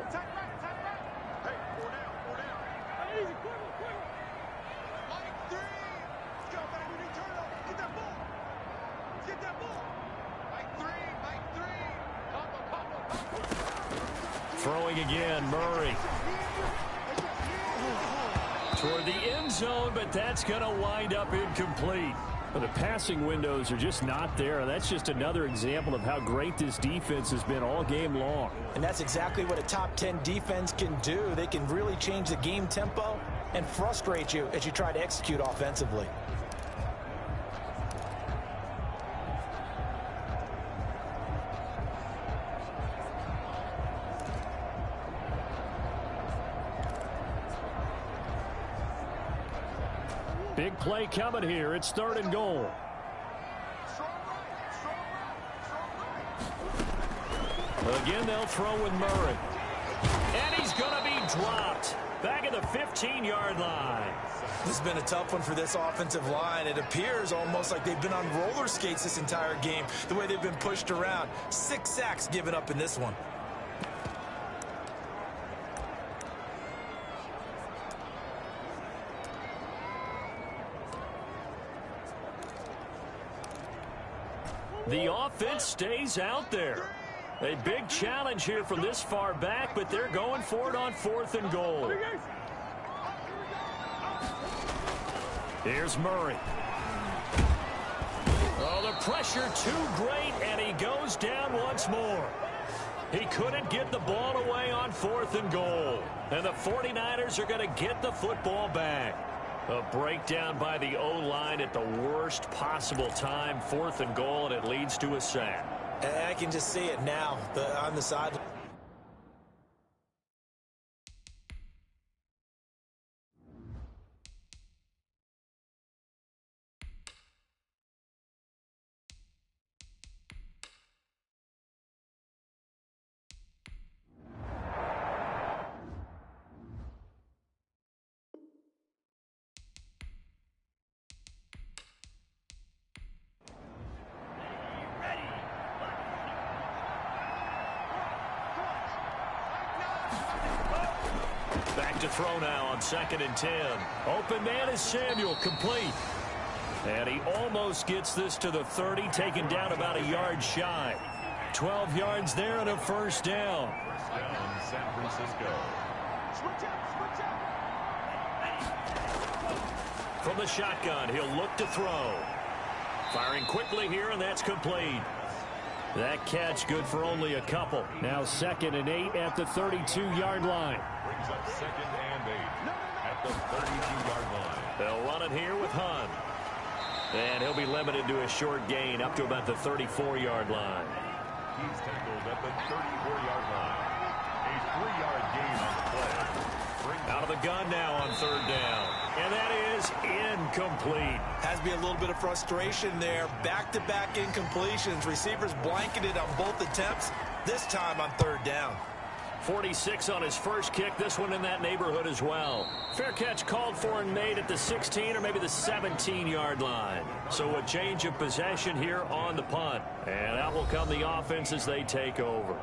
Throwing again, Murray. Toward the end zone, but that's going to wind up incomplete. Well, the passing windows are just not there. That's just another example of how great this defense has been all game long. And that's exactly what a top 10 defense can do. They can really change the game tempo and frustrate you as you try to execute offensively. Big play coming here. It's 3rd and goal. Again, they'll throw with Murray. And he's going to be dropped. Back at the 15-yard line. This has been a tough one for this offensive line. It appears almost like they've been on roller skates this entire game, the way they've been pushed around. 6 sacks given up in this one. The offense stays out there. A big challenge here from this far back, but they're going for it on 4th and goal. Here's Murray. Oh, the pressure too great, and he goes down once more. He couldn't get the ball away on 4th and goal. And the 49ers are going to get the football back. A breakdown by the O-line at the worst possible time. 4th and goal, and it leads to a sack. I can just see it now on the side. Back to throw now on 2nd and 10. Open man is Samuel, complete. And he almost gets this to the 30, taken down about a yard shy. 12 yards there and a first down. First down, San Francisco. From the shotgun, he'll look to throw. Firing quickly here, and that's complete. That catch good for only a couple. Now 2nd and 8 at the 32-yard line. Brings up 2nd and 8 at the 32-yard line. They'll run it here with Hunt. And he'll be limited to a short gain up to about the 34-yard line. He's tackled at the 34-yard line. A 3-yard gain on the play. Out of the gun now on 3rd down. And that is incomplete. Has to be a little bit of frustration there. Back-to-back incompletions. Receivers blanketed on both attempts, this time on 3rd down. 46 on his first kick. This one in that neighborhood as well. Fair catch called for and made at the 16 or maybe the 17-yard line. So a change of possession here on the punt. And out will come the offense as they take over.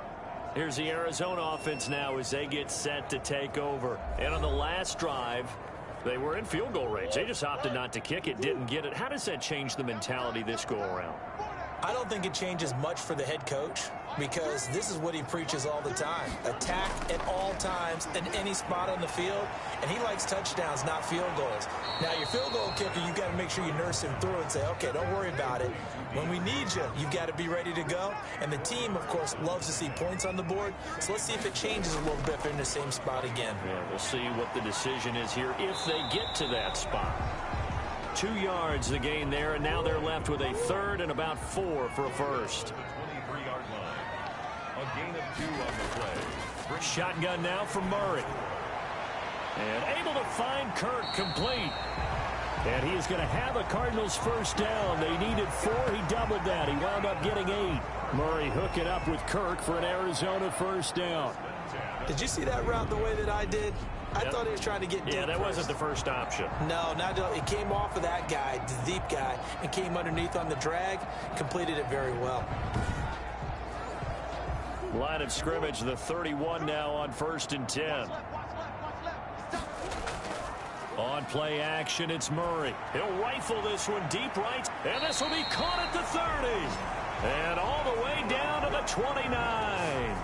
Here's the Arizona offense now as they get set to take over. And on the last drive, They were in field goal range. They just opted not to kick it, didn't get it. How does that change the mentality this go around? I don't think it changes much for the head coach because this is what he preaches all the time. Attack at all times in any spot on the field, and he likes touchdowns, not field goals. Now, your field goal kicker, you've got to make sure you nurse him through and say, okay, don't worry about it. When we need you, you've got to be ready to go. And the team, of course, loves to see points on the board. So let's see if it changes a little bit if they're in the same spot again. Yeah, we'll see what the decision is here if they get to that spot. 2 yards the gain there, and now they're left with a third and about 4 for a first. 23-yard line. A gain of 2 on the play. Shotgun now from Murray. And able to find Kirk complete. And he is going to have a Cardinals first down. They needed 4. He doubled that. He wound up getting 8. Murray hook it up with Kirk for an Arizona first down. Did you see that route the way that I did? I thought he was trying to get deep. Yeah, that wasn't the first option. No, it came off of that guy, the deep guy, and came underneath on the drag, completed it very well. Line of scrimmage, the 31 now on 1st and 10. On play action, it's Murray. He'll rifle this one deep right, and this will be caught at the 30. And all the way down to the 29.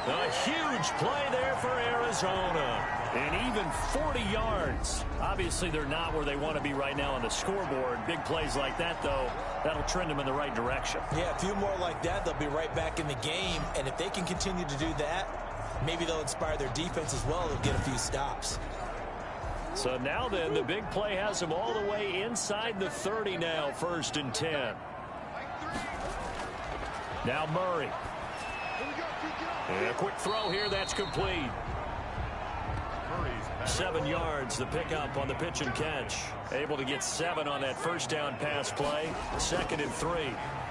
A huge play there for Arizona. And even 40 yards. Obviously, they're not where they want to be right now on the scoreboard. Big plays like that, though, that'll trend them in the right direction. Yeah, a few more like that, they'll be right back in the game. And if they can continue to do that, maybe they'll inspire their defense as well. They'll get a few stops. So now then, the big play has them all the way inside the 30 now, 1st and 10. Now Murray. And a quick throw here, that's complete. 7 yards, the pickup on the pitch and catch. Able to get 7 on that first down pass play. 2nd and 3.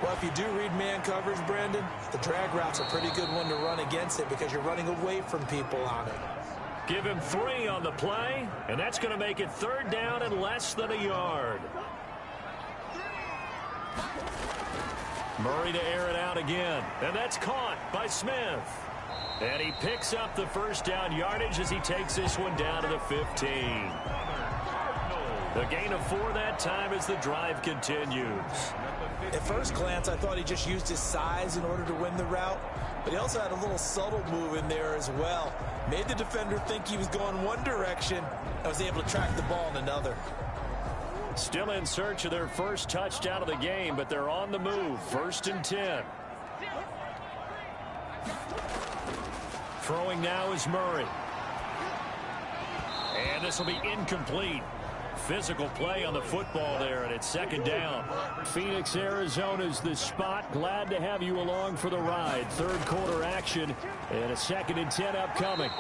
Well, if you do read man coverage, Brandon, the drag route's a pretty good one to run against it because you're running away from people on it. Give him 3 on the play, and that's going to make it 3rd down and less than a yard. Murray to air it out again, and that's caught by Smith. And he picks up the first down yardage as he takes this one down to the 15. The gain of 4 that time as the drive continues. At first glance, I thought he just used his size in order to win the route, but he also had a little subtle move in there as well. Made the defender think he was going one direction and was able to track the ball in another. Still in search of their first touchdown of the game, but they're on the move. 1st and 10. Throwing now is Murray. And this will be incomplete. Physical play on the football there, and it's 2nd down. Phoenix, Arizona's the spot. Glad to have you along for the ride. 3rd quarter action, and a 2nd and 10 upcoming.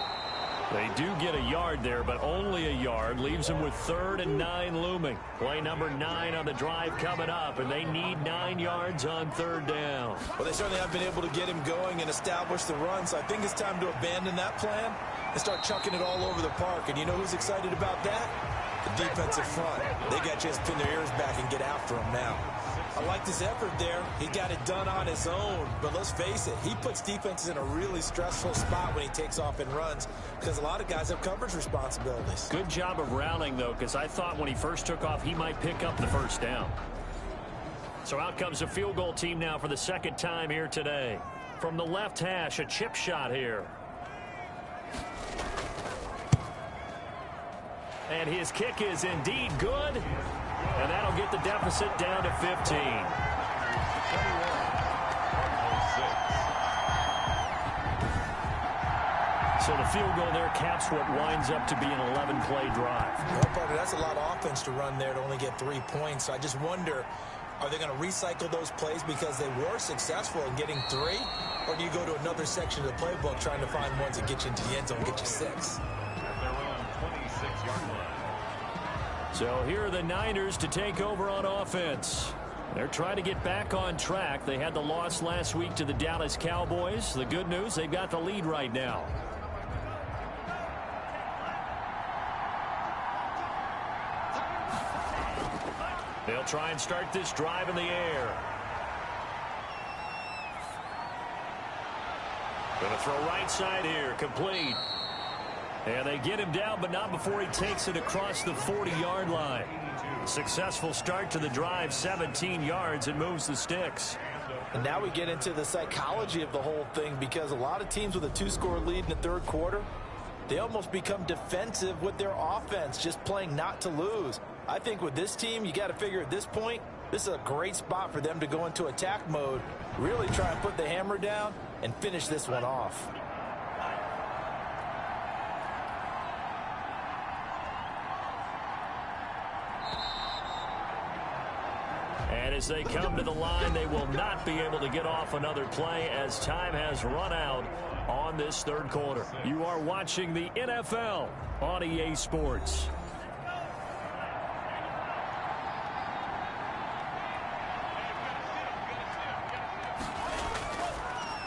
They do get a yard there, but only a yard. Leaves them with 3rd and 9 looming. Play number 9 on the drive coming up, and they need 9 yards on 3rd down. Well, they certainly have been able to get him going and establish the run, so I think it's time to abandon that plan and start chucking it all over the park. And you know who's excited about that? The defensive front. They got a chance to pin their ears back and get after him now. I like his effort there. He got it done on his own. But let's face it, he puts defenses in a really stressful spot when he takes off and runs because a lot of guys have coverage responsibilities. Good job of rallying, though, because I thought when he first took off, he might pick up the first down. So out comes a field goal team now for the 2nd time here today. From the left hash, a chip shot here. And his kick is indeed good. And that'll get the deficit down to 15. So the field goal there caps what winds up to be an 11-play drive. Well, partner, that's a lot of offense to run there to only get 3 points. So I just wonder, are they going to recycle those plays because they were successful in getting 3? Or do you go to another section of the playbook trying to find ones that get you into the end zone and get you 6? So here are the Niners to take over on offense. They're trying to get back on track. They had the loss last week to the Dallas Cowboys. The good news, they've got the lead right now. They'll try and start this drive in the air. Going to throw right side here, complete. And they get him down, but not before he takes it across the 40-yard line. Successful start to the drive, 17 yards, and moves the sticks. And now we get into the psychology of the whole thing, because a lot of teams with a 2-score lead in the third quarter, they almost become defensive with their offense, just playing not to lose. I think with this team, you got to figure at this point, this is a great spot for them to go into attack mode, really try and put the hammer down and finish this one off. And as they come to the line, they will not be able to get off another play as time has run out on this third quarter. You are watching the NFL on EA Sports.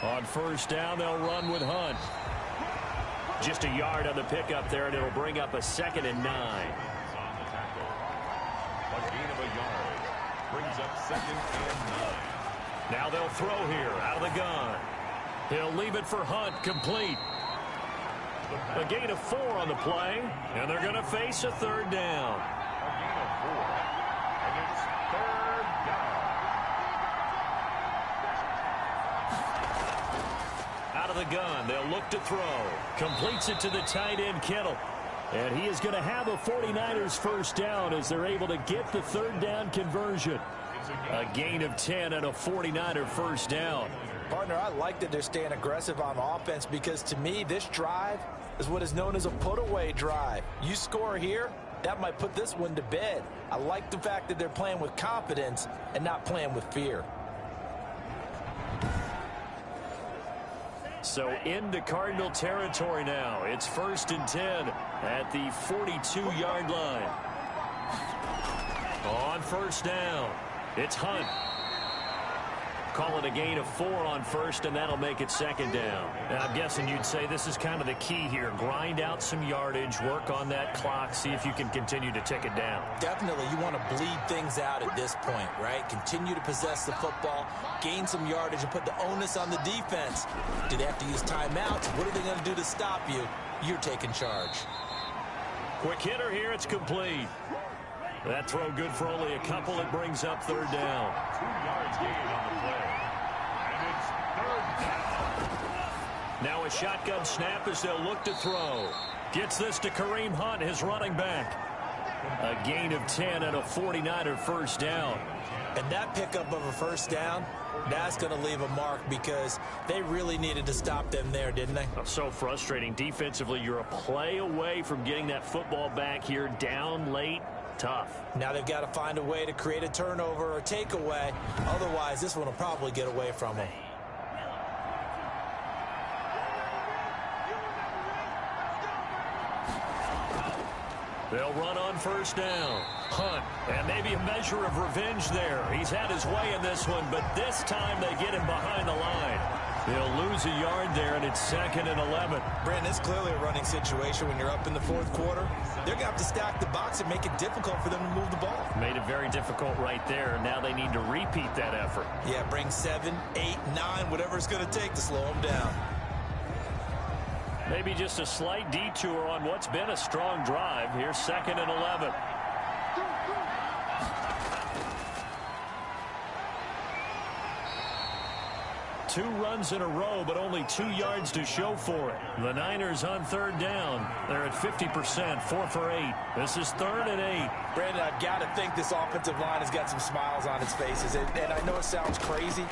On first down, they'll run with Hunt. Just a yard on the pickup there, and it'll bring up a 2nd and 9. A gain of a yard. Brings up 2nd and 9. Now they'll throw here out of the gun. He'll leave it for Hunt, complete. A gain of 4 on the play, and they're going to face a 3rd down. A gain of 4. And it's 3rd down. Out of the gun, they'll look to throw. Completes it to the tight end, Kittle. And he is going to have a 49ers first down as they're able to get the 3rd down conversion. A gain of 10 and a 49er first down. Partner, I like that they're staying aggressive on offense, because to me, this drive is what is known as a put-away drive. You score here, that might put this one to bed. I like the fact that they're playing with confidence and not playing with fear. So into Cardinal territory now. It's 1st and 10 at the 42-yard line. On first down, it's Hunt. Call it a gain of 4 on first, and that'll make it 2nd down. Now, I'm guessing you'd say this is kind of the key here. Grind out some yardage, work on that clock, see if you can continue to tick it down. Definitely, you want to bleed things out at this point, right? Continue to possess the football, gain some yardage, and put the onus on the defense. Do they have to use timeouts? What are they going to do to stop you? You're taking charge. Quick hitter here, it's complete. That throw good for only a couple. It brings up 3rd down. 2 yards gain on the play. And it's 3rd down. Now a shotgun snap as they'll look to throw. Gets this to Kareem Hunt, his running back. A gain of 10 and a 49er first down. And that pickup of a first down, that's going to leave a mark, because they really needed to stop them there, didn't they? So frustrating. Defensively, you're a play away from getting that football back here, down late. Tough. Now they've got to find a way to create a turnover or takeaway. Otherwise, this one will probably get away from them. They'll run on first down. Hunt, and maybe a measure of revenge there. He's had his way in this one, but this time they get him behind the line. They'll lose a yard there, and it's 2nd and 11. Brandon, it's clearly a running situation when you're up in the 4th quarter. They're going to have to stack the box and make it difficult for them to move the ball. Made it very difficult right there. Now they need to repeat that effort. Yeah, bring 7, 8, 9, whatever it's going to take to slow them down. Maybe just a slight detour on what's been a strong drive. Here's 2nd and 11. Two runs in a row, but only 2 yards to show for it. The Niners on 3rd down. They're at 50%, 4 for 8. This is 3rd and 8. Brandon, I've got to think this offensive line has got some smiles on its faces. And I know it sounds crazy,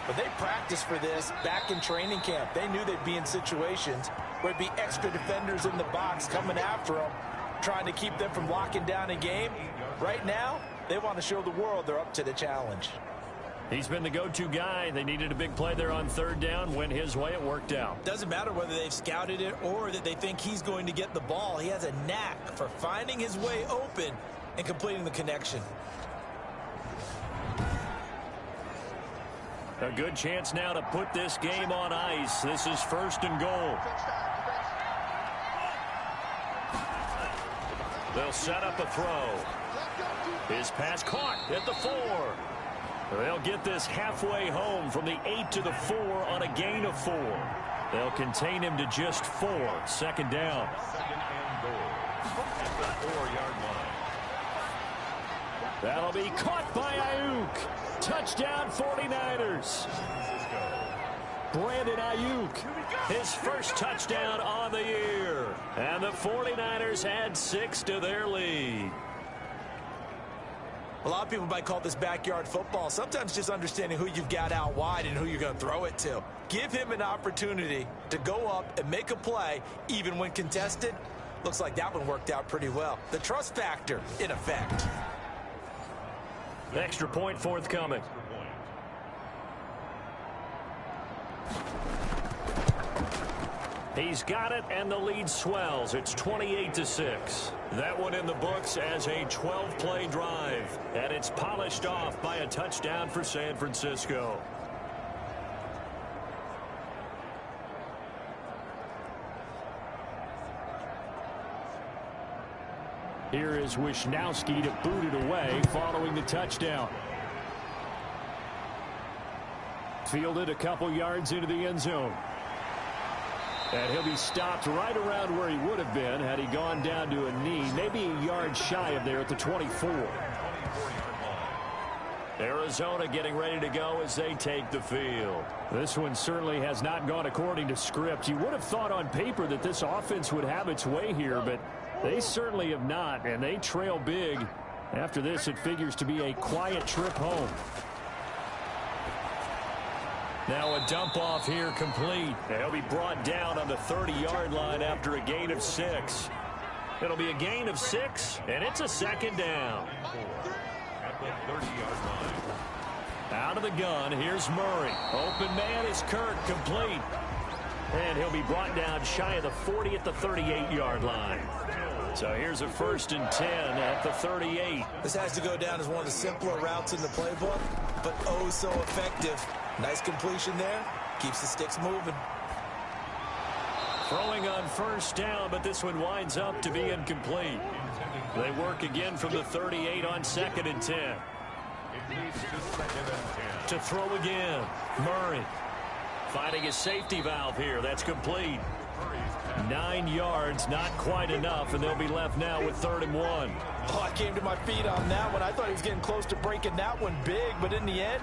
but they practiced for this back in training camp. They knew they'd be in situations where it'd be extra defenders in the box coming after them, trying to keep them from locking down a game. Right now, they want to show the world they're up to the challenge. He's been the go-to guy. They needed a big play there on 3rd down. Went his way. It worked out. Doesn't matter whether they've scouted it or that they think he's going to get the ball. He has a knack for finding his way open and completing the connection. A good chance now to put this game on ice. This is 1st and goal. They'll set up a throw. His pass caught at the 4. They'll get this halfway home from the 8 to the 4 on a gain of 4. They'll contain him to just 4. Second down. Second and goal at the 4-yard line. That'll be caught by Ayuk. Touchdown 49ers. Brandon Ayuk, his first touchdown on the year. And the 49ers add 6 to their lead. A lot of people might call this backyard football. Sometimes just understanding who you've got out wide and who you're going to throw it to. Give him an opportunity to go up and make a play, even when contested. Looks like that one worked out pretty well. The trust factor in effect. Extra point forthcoming. He's got it, and the lead swells. It's 28-6. That one in the books as a 12-play drive, and it's polished off by a touchdown for San Francisco. Here is Wisnowski to boot it away following the touchdown. Fielded a couple yards into the end zone. And he'll be stopped right around where he would have been had he gone down to a knee, maybe a yard shy of there at the 24. Arizona getting ready to go as they take the field. This one certainly has not gone according to script. You would have thought on paper that this offense would have its way here, but they certainly have not, and they trail big. After this, it figures to be a quiet trip home. Now a dump off here complete. He'll be brought down on the 30-yard line after a gain of 6. It'll be a gain of 6, and it's a second down. At the 30-yard line. Out of the gun, here's Murray. Open man is Kirk, complete. And he'll be brought down shy of the 40 at the 38-yard line. So here's a 1st and 10 at the 38. This has to go down as one of the simpler routes in the playbook, but oh so effective. Nice completion there. Keeps the sticks moving. Throwing on 1st down, but this one winds up to be incomplete. They work again from the 38 on 2nd and 10. It leads to 2nd and 10. To throw again. Murray finding a safety valve here. That's complete. 9 yards, not quite enough, and they'll be left now with 3rd and 1. Oh, I came to my feet on that one. I thought he was getting close to breaking that one big, but in the end,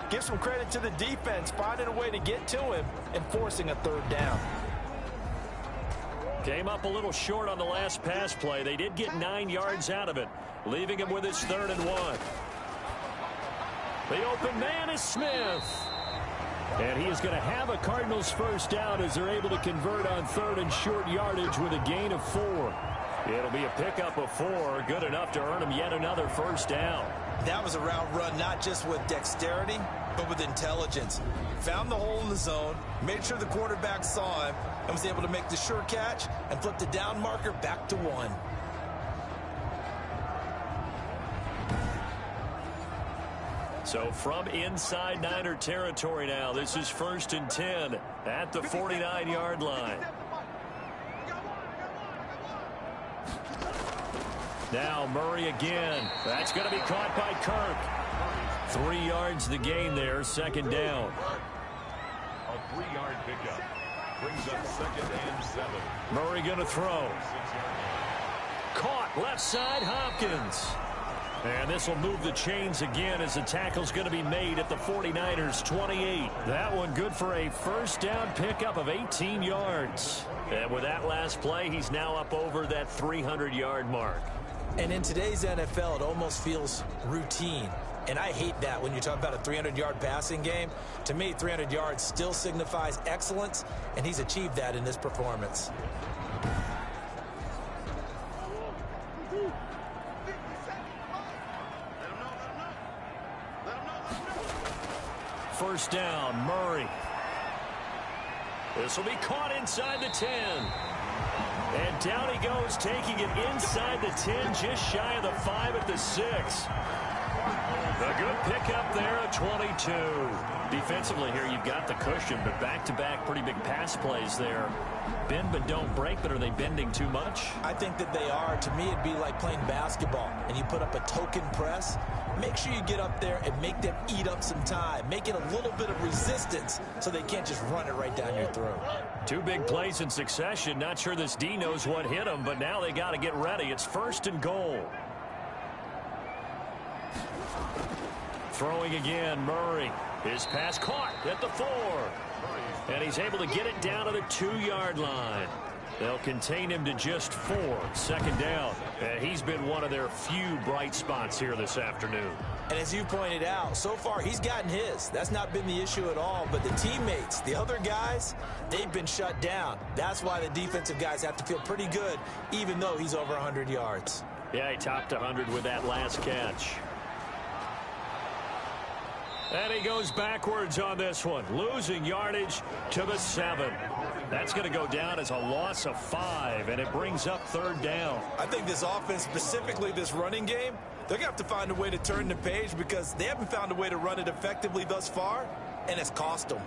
give some credit to the defense, finding a way to get to him and forcing a 3rd down. Came up a little short on the last pass play. They did get 9 yards out of it, leaving him with his 3rd and 1. The open man is Smith. And he is going to have a Cardinals 1st down as they're able to convert on 3rd and short yardage with a gain of 4. It'll be a pickup of 4, good enough to earn him yet another 1st down. That was a route run not just with dexterity, but with intelligence. Found the hole in the zone, made sure the quarterback saw him, and was able to make the sure catch and flip the down marker back to 1. So from inside Niner territory now, this is 1st and 10 at the 49-yard line. Now Murray again. That's going to be caught by Kirk. 3 yards the gain there, 2nd down. A 3-yard pickup brings up 2nd and 7. Murray going to throw. Caught left side, Hopkins. And this will move the chains again as the tackle's going to be made at the 49ers 28. That one good for a 1st down pickup of 18 yards. And with that last play, he's now up over that 300-yard mark. And in today's NFL, it almost feels routine. And I hate that when you talk about a 300-yard passing game. To me, 300 yards still signifies excellence, and he's achieved that in this performance. First down, Murray. This will be caught inside the 10. And down he goes, taking it inside the 10, just shy of the 5 at the 6. A good pickup there at 22. Defensively here, you've got the cushion, but back-to-back pretty big pass plays there. Bend but don't break, but are they bending too much? I think that they are. To me, it'd be like playing basketball, and you put up a token press. make sure you get up there and make them eat up some time. Make it a little bit of resistance so they can't just run it right down your throat. Two big plays in succession. Not sure this D knows what hit him, but now they got to get ready. It's 1st and goal. Throwing again, Murray. His pass caught at the 4. And he's able to get it down to the 2-yard line. They'll contain him to just 4. 2nd down. And he's been one of their few bright spots here this afternoon. And as you pointed out, so far he's gotten his. That's not been the issue at all. But the teammates, the other guys, they've been shut down. That's why the defensive guys have to feel pretty good, even though he's over 100 yards. Yeah, he topped 100 with that last catch. And he goes backwards on this one, losing yardage to the 7. That's going to go down as a loss of 5, and it brings up 3rd down. I think this offense, specifically this running game, they're going to have to find a way to turn the page because they haven't found a way to run it effectively thus far, and it's cost them.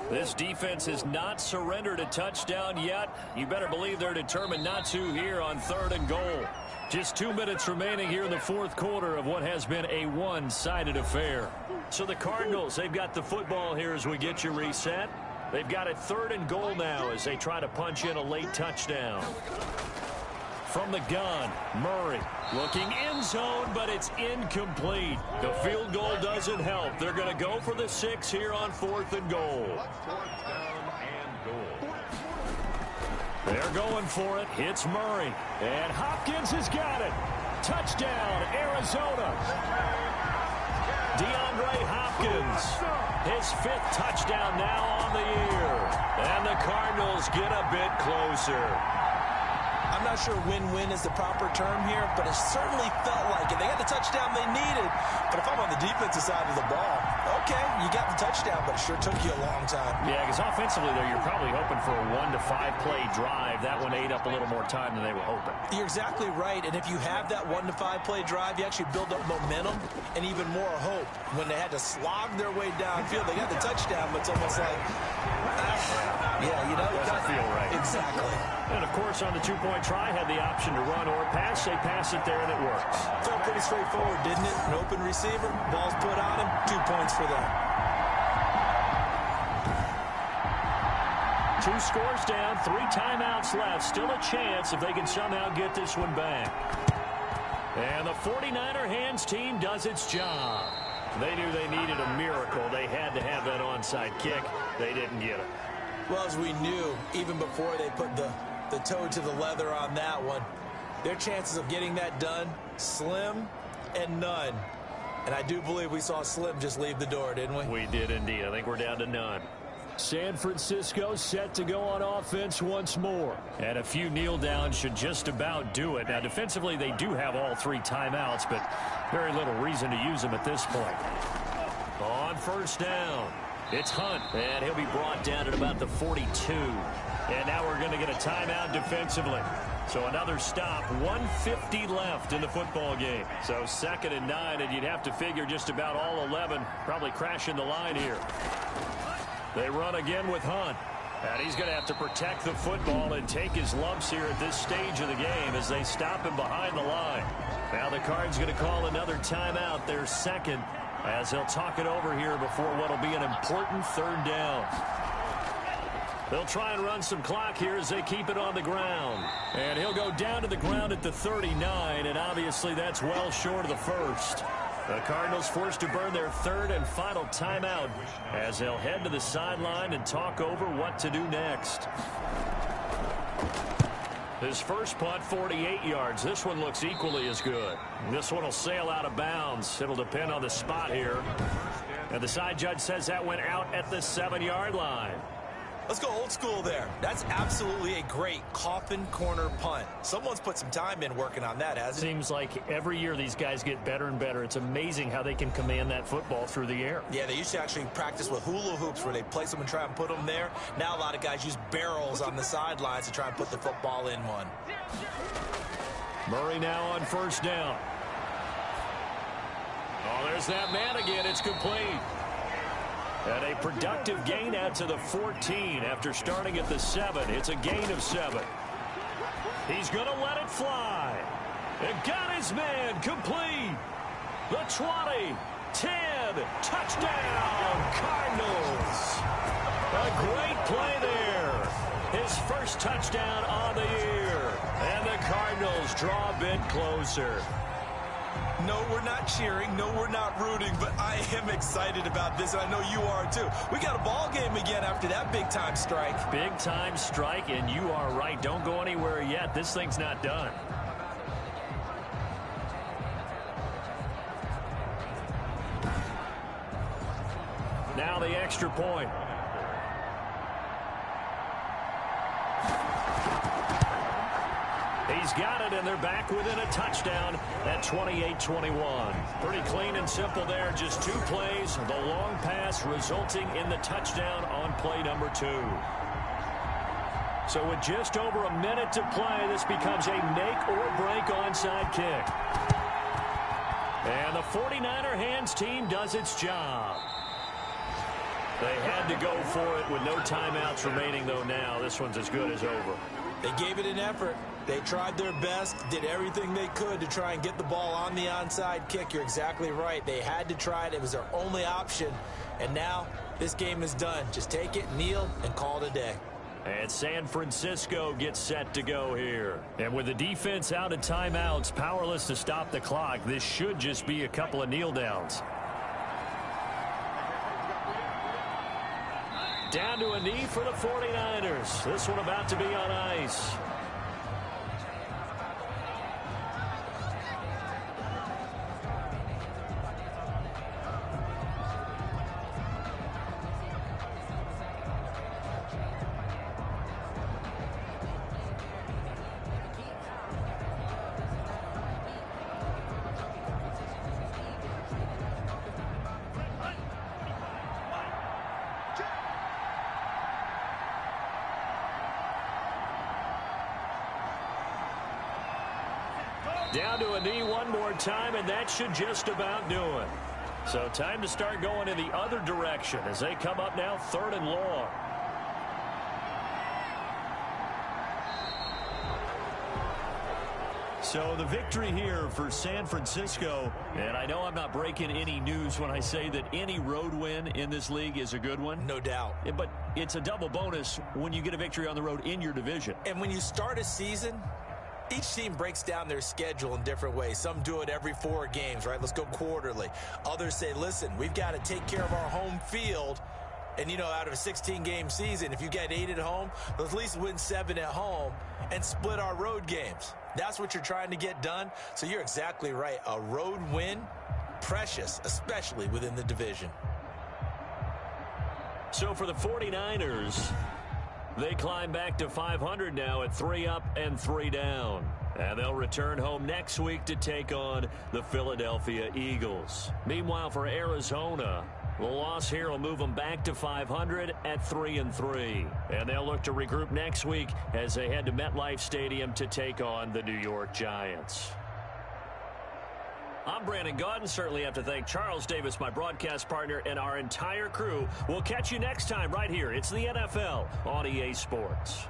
This defense has not surrendered a touchdown yet. You better believe they're determined not to here on 3rd and goal. Just 2 minutes remaining here in the 4th quarter of what has been a one-sided affair. So the Cardinals, they've got the football here as we get you reset. They've got it 3rd and goal now as they try to punch in a late touchdown. From the gun, Murray looking end zone, but it's incomplete. The field goal doesn't help. They're going to go for the 6 here on 4th and goal. 4th down and goal. They're going for it. It's Murray. And Hopkins has got it. Touchdown, Arizona. DeAndre Hopkins. His 5th touchdown now on the year. And the Cardinals get a bit closer. I'm not sure win-win is the proper term here, but it certainly felt like it. They got the touchdown they needed, but if I'm on the defensive side of the ball, okay, you got the touchdown, but it sure took you a long time. Yeah, because offensively there, you're probably hoping for a 1 to 5 play drive. That one ate up a little more time than they were hoping. You're exactly right, and if you have that 1 to 5 play drive, you actually build up momentum and even more hope. When they had to slog their way downfield, they got the touchdown, but it's almost like, yeah, you know. Doesn't feel right. Exactly. And, of course, on the 2-point try, had the option to run or pass. They pass it there, and it works. Felt pretty straightforward, didn't it? An open receiver, ball's put on him, 2 points for them. 2 scores down, 3 timeouts left. Still a chance if they can somehow get this one back. And the 49er hands team does its job. They knew they needed a miracle. They had to have that onside kick. They didn't get it. Well, as we knew, even before they put the toe to the leather on that one, their chances of getting that done, slim and none. And I do believe we saw Slim just leave the door, didn't we? We did indeed. I think we're down to none. San Francisco set to go on offense once more. And a few kneel downs should just about do it. Now, defensively, they do have all 3 timeouts, but very little reason to use them at this point. On 1st down, it's Hunt, and he'll be brought down at about the 42. And now we're going to get a timeout defensively. So another stop, 1:50 left in the football game. So 2nd and 9, and you'd have to figure just about all 11 probably crashing the line here. They run again with Hunt. And he's going to have to protect the football and take his lumps here at this stage of the game as they stop him behind the line. Now the Cards going to call another timeout, their 2nd, as they'll talk it over here before what will be an important 3rd down. They'll try and run some clock here as they keep it on the ground. And he'll go down to the ground at the 39, and obviously that's well short of the 1st. The Cardinals forced to burn their 3rd and final timeout as they'll head to the sideline and talk over what to do next. His first punt, 48 yards. This one looks equally as good. This one will sail out of bounds. It'll depend on the spot here. And the side judge says that went out at the 7-yard line. Let's go old school there. That's absolutely a great coffin corner punt. Someone's put some time in working on that, hasn't it? Seems like every year these guys get better and better. It's amazing how they can command that football through the air. Yeah, they used to actually practice with hula hoops where they place them and try and put them there. Now a lot of guys use barrels on the sidelines to try and put the football in one. Murray now on 1st down. Oh, there's that man again. It's complete. And a productive gain out to the 14 after starting at the 7. It's a gain of 7. He's going to let it fly. And got his man complete. The 20, 10, touchdown, Cardinals. A great play there. His first touchdown on the year. And the Cardinals draw a bit closer. No, we're not cheering. No, we're not rooting. But I am excited about this, and I know you are too. We got a ball game again after that big-time strike. Big-time strike, and you are right. Don't go anywhere yet. This thing's not done. Now the extra point. He's got it, and they're back within a touchdown at 28-21. Pretty clean and simple there. Just 2 plays. The long pass resulting in the touchdown on play number 2. So with just over a minute to play, this becomes a make-or-break onside kick. And the 49er hands team does its job. They had to go for it with no timeouts remaining, though now. This one's as good as over. They gave it an effort. They tried their best, did everything they could to try and get the ball on the onside kick. You're exactly right. They had to try it. It was their only option. And now this game is done. Just take it, kneel, and call it a day. And San Francisco gets set to go here. And with the defense out of timeouts, powerless to stop the clock, this should just be a couple of kneel downs. Down to a knee for the 49ers. This one about to be on ice. Down to a knee one more time, and that should just about do it. So time to start going in the other direction as they come up now 3rd and long. So the victory here for San Francisco, and I know I'm not breaking any news when I say that any road win in this league is a good one. No doubt. But it's a double bonus when you get a victory on the road in your division. And when you start a season, each team breaks down their schedule in different ways. Some do it every 4 games, right? Let's go quarterly. Others say, listen, we've got to take care of our home field. And, you know, out of a 16-game season, if you get 8 at home, let's at least win 7 at home and split our road games. That's what you're trying to get done. So you're exactly right. A road win, precious, especially within the division. So for the 49ers, they climb back to 500 now at 3 up and 3 down. And they'll return home next week to take on the Philadelphia Eagles. Meanwhile, for Arizona, the loss here will move them back to 500 at 3-3. And they'll look to regroup next week as they head to MetLife Stadium to take on the New York Giants. I'm Brandon Gaudin. Certainly have to thank Charles Davis, my broadcast partner, and our entire crew. We'll catch you next time right here. It's the NFL on EA Sports.